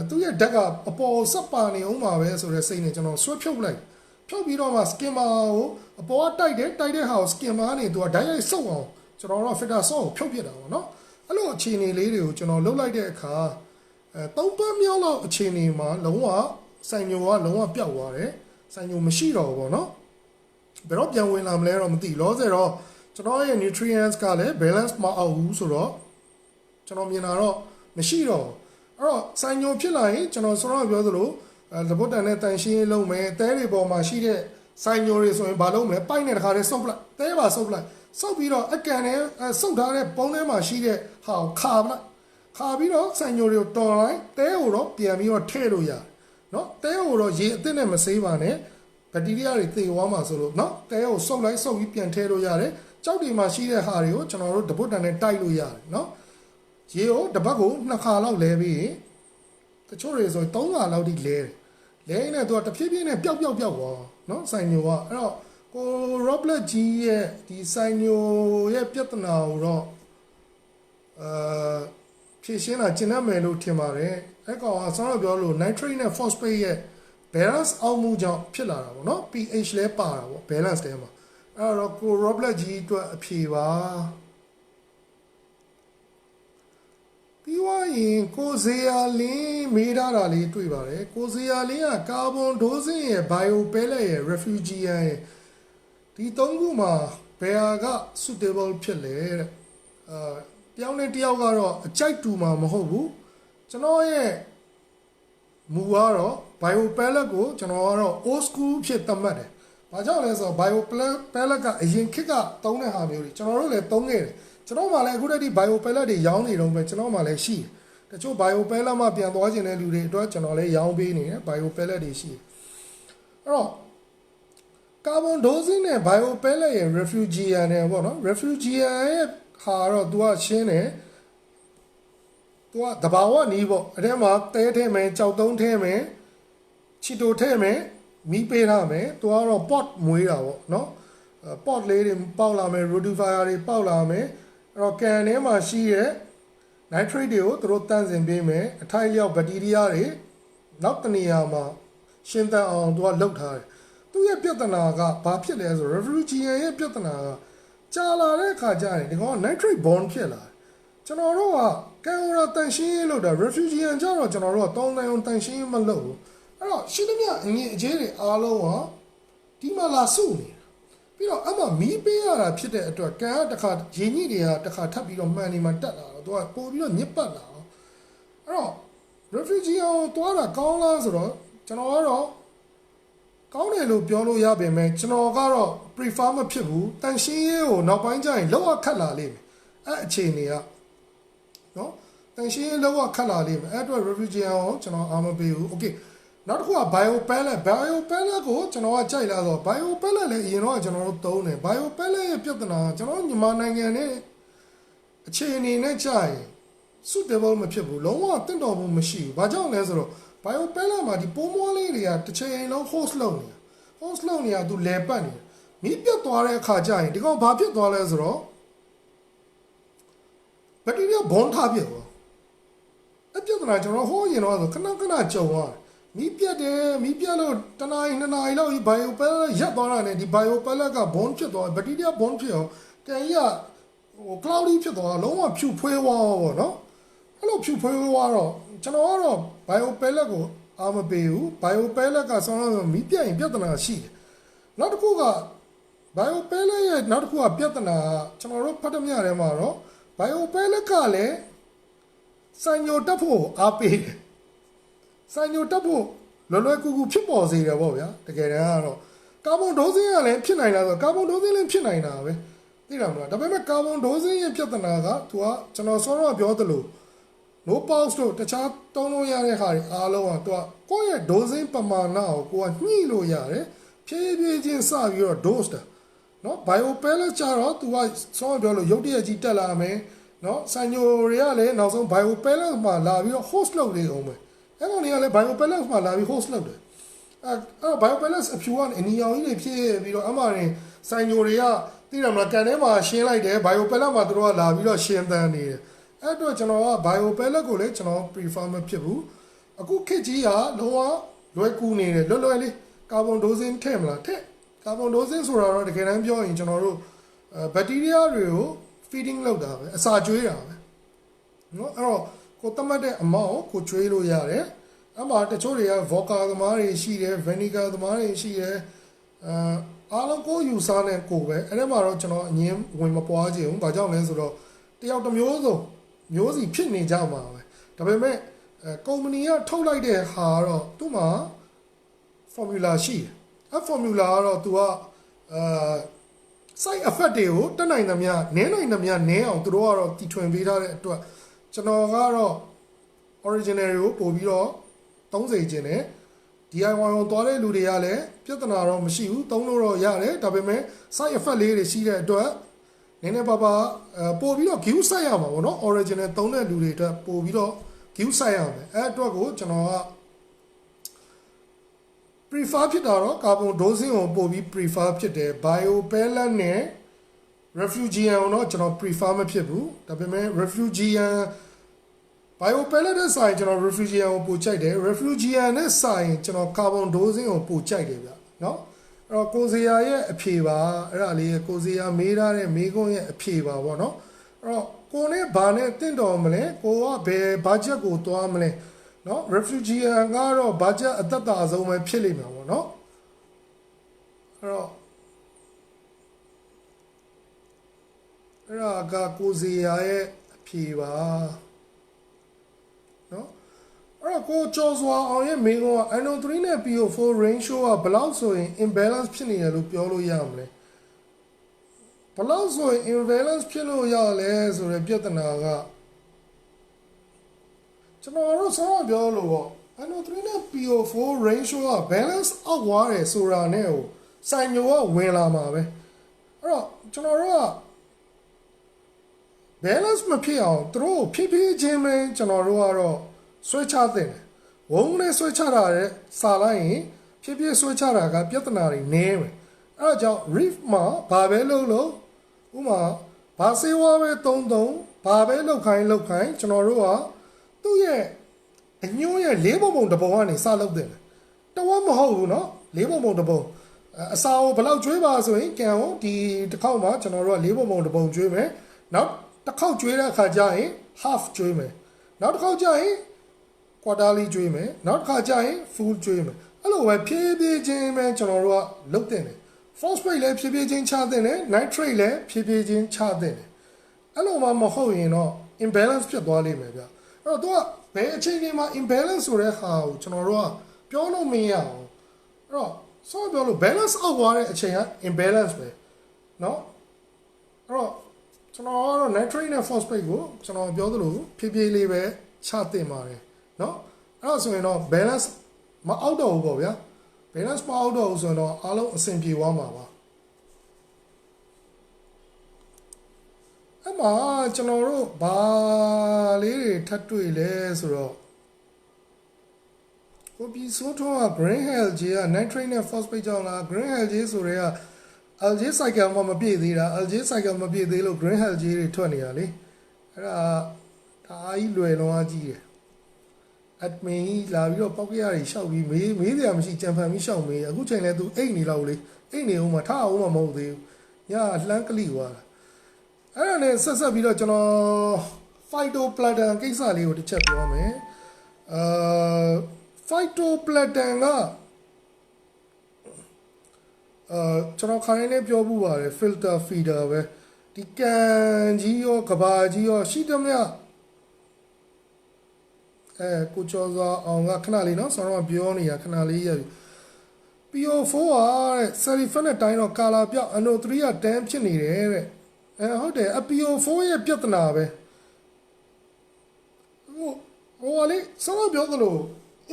သူ့ရဲ့ဓာတ်ကအပေါ်ဆက်ပါနေအောင်ပါပဲဆိုတဲ့စိတ်နဲ့ကျွန်တော်ဆွဲဖြုတ်လိုက်ဖြုတ်ပြီးတော့မှ skimmer ကိုအပေါ်ကတိုက်တဲ့ဟာကို skimmer ကနေသူကဓာတ်ရိုက်စုပ်အောင်ကျွန်တော်တို့ filter salt ကိုဖြုတ်ပြတာပေါ့နော်အဲ့လိုအခြေအနေလေးတွေကိုကျွန်တော်လုပ်လိုက်တဲ့အခါ3ပတ်မြောက်လောက်အခြေအနေမှာလုံးဝဆိုင်ညိုကလုံးဝပျောက်သွားတယ်ဆိုင်ညိုမရှိတော့ဘူးပေါ့နော်ဘယ်တော့ပြန်ဝင်လာမလဲတော့မသိလောဆယ်တော့ကျွန်တော်ရဲ့ nutrients ကလည်း balance မအောင်ဘူးဆိုတော့ကျွန်တော်မြင်တာတော့မရှိတော့အဲ့တော့ဆိုင်ညိုဖြစ်လာရင်ကျွန်တော်ဆိုတော့ပြောသလိုသဘုတ်တန်နဲ့တန်ရှင်းလုံးမယ်တဲတွေပေါ်မှာရှိတဲ့ဆိုင်ညိုတွေဆိုရင်ဘာလုပ်မလဲပိုက်နဲ့တခါတည်းစုပ်ပလိုက်တဲပါစုပ်ပလိုက်စုပ်ပြီးတော့အကန်နဲ့စုပ်ထားတဲ့ပုံးထဲမှာရှိတဲ့ဟာကိုခါပလိုက်ခါပြီးတော့ဆိုင်ညိုတွေကိုတော်လိုက်တဲကိုတော့ပြန်ပြီးတော့ထည့်လို့ရတယ်နော်တဲကိုတော့ရေအသစ်နဲ့မဆေးပါနဲ့ဘက်တီးရီးယားတွေသေသွားမှာဆိုလို့နော်တဲကိုစုပ်ပြီးပြန်ထည့်လို့ရတယ်ကြောက်တွေမှာရှိတဲ့ဟာတွေကိုကျွန်တော်တို့တပုတ်တန်နဲ့တိုက်လို့ရတယ်နော်ရေကိုတစ်ပတ်ကို2ခါလောက်လဲပြီးတချို့တွေဆို3ခါလောက်ထိလဲနေတော့တဖြည်းဖြည်းနဲ့ပျောက်သွားနော်ဆိုင်ညိုကအဲ့တော့ကို Roblet ကြီးရဲ့ဒီဆိုင်ညိုရဲ့ပြဿနာကိုတော့ဖြည့်ရှင်းတာကျင်တတ်မယ်လို့ထင်ပါတယ်အဲ့ကောင်ကဆောင်းတော့ပြောလို့ nitrate နဲ့ phosphate ရဲ့ balance အောက်မှုကြောင့်ဖြစ်လာတာပေါ့နော် pH လဲပါတာပေါ့ balance တဲမှာအဲ့တော့ကို Roblet ကြီးအတွက်အဖြေပါပြီးွားရင်ကိုဇေယလင်းမေးထားတာလေးတွေ့ပါတယ်ကိုဇေယလင်းကကာဗွန်ဒိုစင်ရဲ့ bio pellet ရဲ့ refugian ရဲ့ဒီသုံးခုမှာဘယ်ဟာက suitable ဖြစ်လဲတဲ့တယောက်နဲ့တယောက်ကတော့အကြိုက်တူမှာမဟုတ်ဘူးကျွန်တော်ရဲ့မူကတော့ bio pellet ကိုကျွန်တော်ကတော့ old school ဖြစ်သတ်မှတ်တယ်ဘာကြောင့်လဲဆိုတော့ bio pellet ကအရင်ခေတ်ကသုံးတဲ့ဟာမျိုးတွေကျွန်တော်တို့လည်းသုံးခဲ့တယ်ကျွန်တော်မှလည်းအခုတည်းက bio pellet တွေရောင်းနေတော့ပဲကျွန်တော်မှလည်းရှိတယ်တချို့ bio pellet မှပြန်သွားခြင်းတဲ့လူတွေအတွက်ကျွန်တော်လည်းရောင်းပေးနေတယ် bio pellet တွေရှိတယ်အဲ့တော့ carbon dosing နဲ့ bio pellet ရဲ့ refugian နဲ့ပေါ့နော် refugian ရဲ့ဟာတော့သူကရှင်းတယ်သူကတဘာဝနီးပေါ့အဲ့ထဲမှာတဲထဲမယ်ကြောက်တုံးထဲမယ်ချီတိုထဲမယ်မီးပေးထားမယ်သူကတော့ pot မွေးတာပေါ့နော် pot လေးတွေပေါက်လာမယ် rodifier တွေပေါက်လာမယ်အဲ့တော့ကန်ထဲမှာရှိတဲ့ nitrate တွေကိုသူတို့တန့်စင်ပေးမယ်အထိုက်လျောက်ဘက်တီးရီးယားတွေနောက်တနေရာမှာရှင်းတတ်အောင်သူကလုပ်ထားတယ်သူရဲ့ပြဿနာကဘာဖြစ်လဲဆိုတော့ refugian ရဲ့ပြဿနာကကြာလာတဲ့အခါကျရင်ဒီကောင်က nitrate bond ဖြစ်လာကျွန်တော်တို့ကကန်ဟိုရာတန်ရှင်းရေးလုပ်တာ refugian ကျတော့ကျွန်တော်တို့ကတောင်းတန်အောင်တန်ရှင်းရေးမလုပ်ဘူးအဲ့တော့ရှင်းသမျှအငြင်းအကျေးတွေအားလုံးကဒီမှာလာစုနေပြီးတော့အမှမီးပေးရတာဖြစ်တဲ့အတွက်ကန်ကတခါရင်းကြီးတွေကတခါထပ်ပြီးတော့မှန်နေမှတက်လာတော့သူကပို့ပြီးတော့ညစ်ပတ်လာအဲ့တော့ refugee ကိုတွားတာကောင်းလားဆိုတော့ကျွန်တော်ကတော့ကောင်းတယ်လို့ပြောလို့ရပေမဲ့ကျွန်တော်ကတော့ prefer မဖြစ်ဘူးတန်ရှင်းရေးကိုနောက်ပိုင်းကျရင်လောက်ခတ်လာလိမ့်မယ်အဲ့အခြေအနေကနော်တန်ရှင်းရေးလောက်ခတ်လာလိမ့်မယ်အဲ့အတွက် refugee ကိုကျွန်တော်အားမပေးဘူး okayနောက်တစ်ခုက bio pellet ကိုကျွန်တော်ကကြိုက်လာတော့ bio pellet လည်းအရင်တော့ကျွန်တော်တို့သုံးတယ် bio pellet ရဲ့ပြဿနာကျွန်တော်မြန်မာနိုင်ငံနဲ့အခြေအနေနဲ့ကြာရင် suitable မဖြစ်ဘူးလုံးဝတင့်တော်မှုမရှိဘူးဘာကြောင့်လဲဆိုတော့ bio pellet မှာဒီပိုးမွှားလေးတွေကတစ်ချိန်လုံး host လုပ်နေတာသူလဲပတ်နေမီးပြတ်သွားတဲ့အခါကြာရင်ဒီကောင်ဘာဖြစ်သွားလဲဆိုတော့ဘက်တီးရီးယား bond ထားပြသွားအဲ့ပြဿနာကျွန်တော်ဟိုးရင်တော့ဆိုခဏကြုံသွားမီးပြတ်လို့တနားရီ2နာရီလောက် bio pellet ရပ်သွားတာနဲ့ဒီ bio pellet က bond ဖြစ်သွားဘက်တီးရီးယား bond ဖြစ်အောင်ကန်ကြီးကcloudy ဖြစ်သွားလုံးဝဖြူဖွေးသွားပေါ့နော်အဲ့လိုဖြူဖွေးသွားတော့ကျွန်တော်ကတော့ bio pellet ကိုအားမပေးဘူး bio pellet ကဆောင်းလို့မီးပြတ်ရင်ပြဿနာရှိတယ်နောက်တစ်ခုက bio pele not who are piatana chamaro patamia remaro bio pele kale sign your double api sign your double lolo kuku people say about ya the get carbon dosing and pinina carbon dosing and pinina the ramla the carbon dosing and piatanaga to a chanosora biotalo no post to the chat tono yare hari alo to a quiet dosing pama now go and nilo yare pay sa your doster no bio pele charo to a so yodi agitala me no sanyo reale now some bio pele ma la your host load the home and only a bio pele ma la host load bio pele if you want any amari sanyo rea the ramla canema she like there bio pele madro la vilo shen than here at what you know bio pele go let you know prefarm pibu a good kg loa loikuni lolo carbon dosing temla te carbon dosing so the can enjoy in general bacteria feeding load a sajua no cotamate amount could trail yare about the choria vodka the mari she there vinegar the mari she there Alanco use on and cover and a marochano name when my poaji by John Lensoro the out of Miozo Miosi Pinny Jama the me Comania told like the haro tuma formula she a formula to a sai afadeo tanai namya nenai namya ne aw tu ro ro ti twinပေးထားတဲ့အတွက်ကျွန်တော်ကတော့ original ကိုပို့ပြီးတော့သုံးစေခြင်းနဲ့ DIY ကိုသွားတဲ့လူတွေကလည်းပြဿနာတော့မရှိဘူးသုံးလို့တော့ရတယ်ဒါပေမဲ့ side effect လေးတွေရှိတဲ့အတွက်နည်းနည်းပါးပါပို့ပြီးတော့ view ဆက်ရမှာပေါ့နော် original သုံးတဲ့လူတွေအတွက်ပို့ပြီးတော့ view ဆက်ရမယ်အဲ့အတွက်ကိုကျွန်တော်က prefer ဖြစ်တာတော့ carbon dosing ကိုပို့ပြီး prefer ဖြစ်တယ် bio pellet နဲ့ refugian ကိုတော့ကျွန်တော် prefer မဖြစ်ဘူးဒါပေမဲ့ refugian bio pellet နဲ့ဆိုင်ကျွန်တော် refugian ကိုပို့ကြိုက်တယ် refugian နဲ့ဆိုင်ကျွန်တော် carbon dosing ကိုပို့ကြိုက်တယ်ဗျเนาะအဲ့တော့ကိုဇေယျရဲ့အဖြေပါအဲ့ဒါလေးကိုဇေယျမေးထားတဲ့မေးခွန်းရဲ့အဖြေပါပေါ့เนาะအဲ့တော့ကိုနဲ့ဘာနဲ့တင့်တော်မလဲကိုကဘယ် budget ကိုတွားမလဲเนาะ refugian ကတော့ budget အသက်တာဆုံးပဲဖြစ်လိမ့်မှာပေါ့เนาะအဲ့တော့အဲ့ဒါကကိုဇေယျရဲ့အဖြေပါနော်အဲ့တော့ကိုကျော်စွာအောင်ရဲ့မိန်းက NO3 နဲ့ PO4 ratio ကဘယ်လောက်ဆိုရင် imbalance ဖြစ်နေတယ်လို့ပြောလို့ရမလဲဘယ်လောက်ဆိုရင် imbalance ဖြစ်လို့ရလဲဆိုတဲ့ပြဿနာကကျွန်တော်တို့ဆောင်းပြောလို့ပေါ့ NO3 နဲ့ PO4 ratio က balance အောက်သွားတယ်ဆိုတာနဲ့ကိုစိုင်ညိုကဝင်လာမှာပဲအဲ့တော့ကျွန်တော်တို့က balance မဖြစ်အောင်သူတို့ဖြည်းဖြည်းချင်းပဲကျွန်တော်တို့ကတော့ဆွဲချတဲ့ဝုန်းနဲ့ဆွဲချတာတဲ့စာလိုက်ရင်ဖြည်းဖြည်းဆွဲချတာကပြဿနာတွေနည်းမယ်အဲ့ဒါကြောင့် reef မှာဘာပဲလုပ်လို့ဥမာဘာစေဝါပဲတုံဘာပဲလောက်ခိုင်းကျွန်တော်တို့ကသူ့ရဲ့အညိုးရဲ့လေးပုံတစ်ပုံကနေစလုပ်တယ်တဝက်မဟုတ်ဘူးเนาะလေးပုံတစ်ပုံအစာကိုဘယ်လောက်ကျွေးပါဆိုရင်ကံကိုဒီတစ်ခေါက်မှာကျွန်တော်တို့ကလေးပုံတစ်ပုံကျွေးမယ်နောက်တစ်ခေါက်ကျွေးတဲ့အခါကျရင် half ကျွေးမယ်နောက်တစ်ခေါက်ကျရင် quarterly ကျွေးမယ်နောက်တစ်ခါကျရင် full ကျွေးမယ်အဲ့လိုပဲဖြည်းဖြည်းချင်းပဲကျွန်တော်တို့ကလုပ်တင်တယ် phosphate လည်းဖြည်းဖြည်းချင်းချတင်တယ် nitrate လည်းဖြည်းဖြည်းချင်းချတင်တယ်အဲ့လိုမှမဟုတ်ရင်တော့ imbalance ဖြစ်သွားလိမ့်မယ်ဗျအဲ့တော့သူကဘယ်အချိန်ဒီမှာ imbalance ဆိုတဲ့ဟာကိုကျွန်တော်တို့ကပြောလို့မရအောင်အဲ့တော့ဆောပြောလို့ balance အောက်သွားတဲ့အချိန်က imbalance ပဲเนาะအဲ့တော့ကျွန်တော်ကတော့ nitrate နဲ့ phosphate ကိုကျွန်တော်ပြောသလိုဖြည်းဖြည်းလေးပဲချတင်ပါတယ်เนาะအဲ့ဒါဆိုရင်တော့ balance မအောက်တော့ဘူးပေါ့ဗျာ balance မအောက်တော့ဘူးဆိုရင်တော့အားလုံးအဆင်ပြေသွားမှာပါအဲ့မှာကျွန်တော်တို့ဘာလေးတွေထပ်တွေ့လဲဆိုတော့ကိုပြီးဆိုတော့ green hell ကြီးက nitrate နဲ့ phosphate ကြောင့်လား green hell ကြီးဆိုရဲက algae cycle မှာမပြည့်သေးတာ algae cycle မပြည့်သေးလို့ green hell ကြီးတွေထွက်နေတာလေအဲ့ဒါဒါကြီးလွယ်လုံးအကြီးတယ်admin လာပြီးတော့ပောက်ကြရတွေရှောက်ပြီးမေးစရာမရှိကြံဖန်ပြီးရှောက်မေးအခုချိန်လဲသူအိတ်နေလောက်လေအိတ်နေအောင်မထားအောင်မဟုတ်သေးဘူးညလှမ်းကလိသွားတာအဲ့ဒါနဲ့ဆက်ပြီးတော့ကျွန်တော် phytoplankton ကိစ္စလေးကိုတစ်ချက်ပြောမယ်phytoplankton က ကျွန်တော်ခါရင်းလေးပြောမှုပါတယ် filter feeder ပဲဒီကန်ကြီးရောကဘာကြီးရောရှိသမျှကိုကျော်စွာအောင်ကခဏလေးနော်ဆောင်းတော့ပြောနေတာခဏလေးရပြီ PO4 ကတဲ့ serifan နဲ့တိုင်းတော့ကာလာပြောက် NO3 ကတန်းဖြစ်နေတယ်တဲ့ဟုတ်တယ် PO4 ရဲ့ပြဿနာပဲဟိုလေဆောင်းတော့ပြောသလို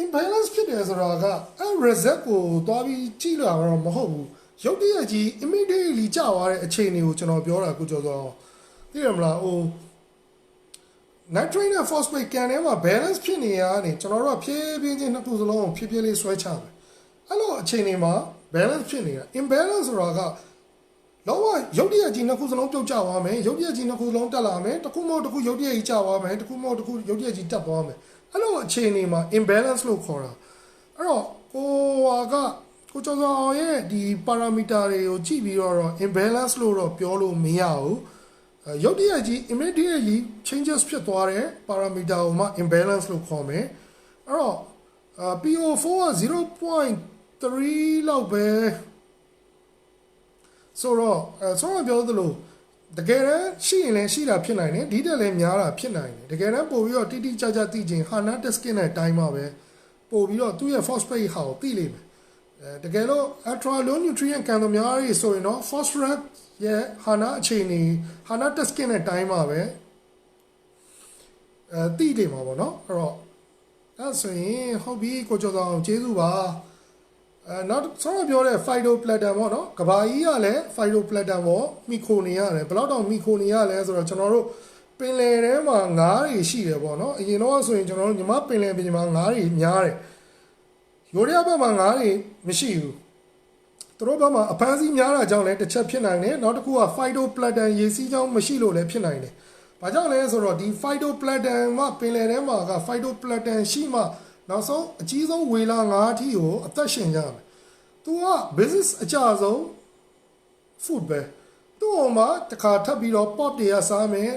imbalance ဖြစ်တယ်ဆိုတာကreset ကိုတွားပြီးကြည့်လာတော့မဟုတ်ဘူးရုပ်တရက်ကြီး immediately ကြာသွားတဲ့အခြေအနေကိုကျွန်တော်ပြောတာကိုကျော်စွာအောင်သိရမလားဟို nitrate နဲ့ phosphate ကန်ထဲမှာ balance ဖြစ်နေရတဲ့ကျွန်တော်တို့ကဖြည်းဖြည်းချင်းနှစ်ခုစလုံးကိုဖြည်းဖြည်းလေးဆွဲချမယ်အဲ့လိုအချိန်တွေမှာ balance ဖြစ်နေတာ imbalance ဆိုတာကလောကရုပ်တရက်ကြီးနှစ်ခုစလုံးပြုတ်ကျသွားမယ်ရုပ်တရက်ကြီးနှစ်ခုစလုံးတက်လာမယ်တစ်ခုမဟုတ်တစ်ခုရုပ်တရက်ကြီးကျသွားမယ်တစ်ခုမဟုတ်တစ်ခုရုပ်တရက်ကြီးတက်သွားမယ်အဲ့လိုအချိန်တွေမှာ imbalance လို့ခေါ်တာအဲ့တော့ကိုကျော်စွာအောင်ရဲ့ဒီ parameter တွေကိုကြည့်ပြီးတော့ imbalance လို့တော့ပြောလို့မရဘူးရုပ်တရက်ကြီး immediately changes ဖြစ်သွားတဲ့ parameter ကိုမှ imbalance လို့ခေါ်မယ်အဲ့တော့PO4 က 0.3 လောက်ပဲဆိုတော့ပြောသလိုတကယ်တမ်းရှိရင်လည်းရှိတာဖြစ်နိုင်တယ်ဒီတက်လည်းများတာဖြစ်နိုင်တယ်တကယ်တမ်းပို့ပြီးတော့တိတိကျကျသိချင်း HANA test kit နဲ့တိုင်းမှာပဲပို့ပြီးတော့သူ့ရဲ့ phosphate ဟာကိုသိလိမ့်မယ်တကယ်လို့ ultra low nutrient ကန်တော်များကြီးဆိုရင်တော့ phosphorus ရဲ့ HANA အခြေအနေ HANA test kit နဲ့တိုင်းမှာပဲသိတယ်မှာပေါ့နော်အဲ့တော့အဲ့ဆိုရင်ဟုတ်ပြီကိုကျော်ဆောင်ကျေးဇူးပါနောက်ဆောင်းပြောတဲ့ phytoplankton ပေါ့နော်ကဘာကြီးကလည်း phytoplankton ပေါ့မိခိုနေရတယ်ဘယ်တော့တောင်မိခိုနေရလဲဆိုတော့ကျွန်တော်တို့ပင်လယ်ထဲမှာငါးတွေရှိတယ်ပေါ့နော်အရင်တော့ဆိုရင်ကျွန်တော်တို့ညီမပင်လယ်ပြင်မှာငါးတွေများတယ်ရိုးရဘက်မှာငါးတွေမရှိဘူးသူတို့ဘက်မှာအပန်းစီးများတာကြောင့်လည်းတစ်ချက်ဖြစ်နိုင်တယ်နောက်တစ်ခုက phytoplankton ရေစီးကြောင်းမရှိလို့လည်းဖြစ်နိုင်တယ်ဘာကြောင့်လဲဆိုတော့ဒီ phytoplankton မှာပင်လယ်ထဲမှာက phytoplankton ရှိမှနောက်ဆုံးအကြီးဆုံးဝေလာငါးအထီးကိုအသက်ရှင်ကြမယ်။ तू က business အကြဆုံး food ပဲ။သူ့ဟိုမှာတစ်ခါထပ်ပြီးတော့ pop တွေကစားမယ်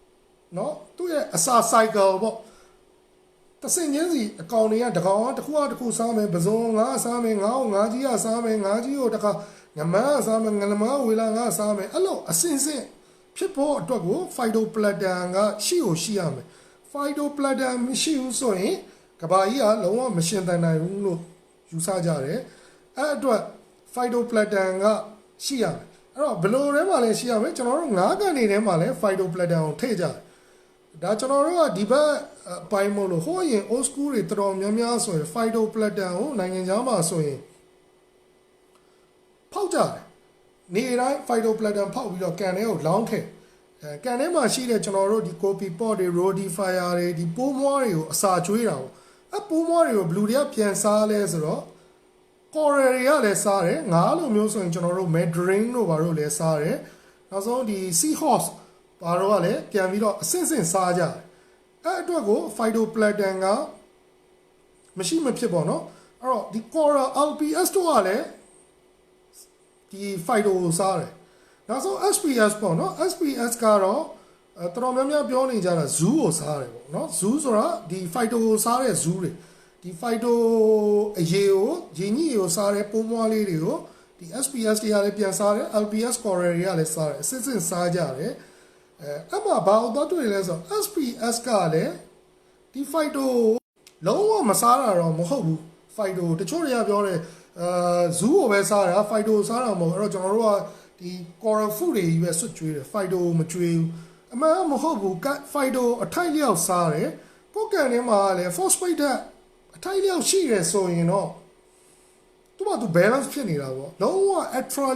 ။နော်သူ့ရဲ့အစာ cycle ပေါ့။တစ်စင်ချင်းစီအကောင်တွေကတကောင်တစ်ခုစားမယ်ပဇွန်ငါးစားမယ်ငါ့ကိုငါးကြီးကစားမယ်ငါးကြီးကိုတစ်ခါငမန်းစားမယ်ငလမဝေလာငါးစားမယ်အဲ့လိုအစင်စင်ဖြစ်ဖို့အတွက်ကို phytoplankton ကရှိရမယ်။ phytoplankton မရှိဘူးဆိုရင်ကဘာကြီးကလုံးဝမရှင်သန်နိုင်ဘူးလို့ယူဆကြတယ်အဲ့အတွက် phytoplankton ကရှိရမယ်အဲ့တော့ဘလိုထဲမှာလဲရှိရမယ်ကျွန်တော်တို့ငါးကန်နေထဲမှာလဲ phytoplankton ကိုထည့်ကြတယ်ဒါကျွန်တော်တို့ကဒီဘက်အပိုင်းမို့လို့ဟိုအရင် old school တွေတော်တော်များများဆိုရင် phytoplankton ကိုနိုင်ငံခြားမှာဆိုရင်ဖောက်ကြတယ်နေတိုင်း phytoplankton ဖောက်ပြီးတော့ကန်ထဲကိုလောင်းထည့်ကန်ထဲမှာရှိတဲ့ကျွန်တော်တို့ဒီ copy pot တွေ rodifier တွေဒီပိုးမွားတွေကိုအစာကျွေးတာပေါ့ပိုးမွားတွေကိုဘလူတွေကပြန်စားလဲဆိုတော့ coral တွေကလည်းစားတယ်ငါးလိုမျိုးဆိုရင်ကျွန်တော်တို့ mandarin တို့ဘာလို့လဲစားတယ်နောက်ဆုံးဒီ seahorse ဘာလို့ကလည်းပြန်ပြီးတော့အဆင့်စားကြတယ်အဲ့အတွက်ကို phytoplankton ကမရှိမဖြစ်ပေါ့နော်အဲ့တော့ဒီ coral LPS တို့ကလည်းဒီ phyto ကိုစားတယ်နောက်ဆုံး SPS ပေါ့နော် SPS ကတော့တော်တော်များများပြောနေကြတာ zoo ကိုစားတယ်ပေါ့နော် zoo ဆိုတာဒီ phyto ကိုစားတဲ့ zoo တွေဒီ phyto အရေကိုရေညှိကိုစားတဲ့ပိုးမွားလေးတွေကိုဒီ SPS တွေကလည်းပြန်စားတယ် LPS coral တွေကလည်းစားတယ်အစစ်စစ်စားကြတယ်အဲ့မှာဘာလို့တွေ့လဲဆိုတော့ SPS ကလည်းဒီ phyto လုံးဝမစားတာတော့မဟုတ်ဘူး phyto တချို့တွေကပြောတယ်zoo ကိုပဲစားတာ phyto စားတာမဟုတ်အဲ့တော့ကျွန်တော်တို့ကဒီ coral food တွေကြီးပဲဆွတ်ကျွေးတယ် phyto မကျွေးဘူးအမှန်မဟုတ်ဘူး phyto အထိုက်လျောက်စားတယ်ကိုယ်ကန်ထဲမှာလည်း phosphate အထိုက်လျောက်ရှိရဆိုရင်တော့သူ့မှာသူ balance ဖြစ်နေတာပေါ့လုံးဝ ultra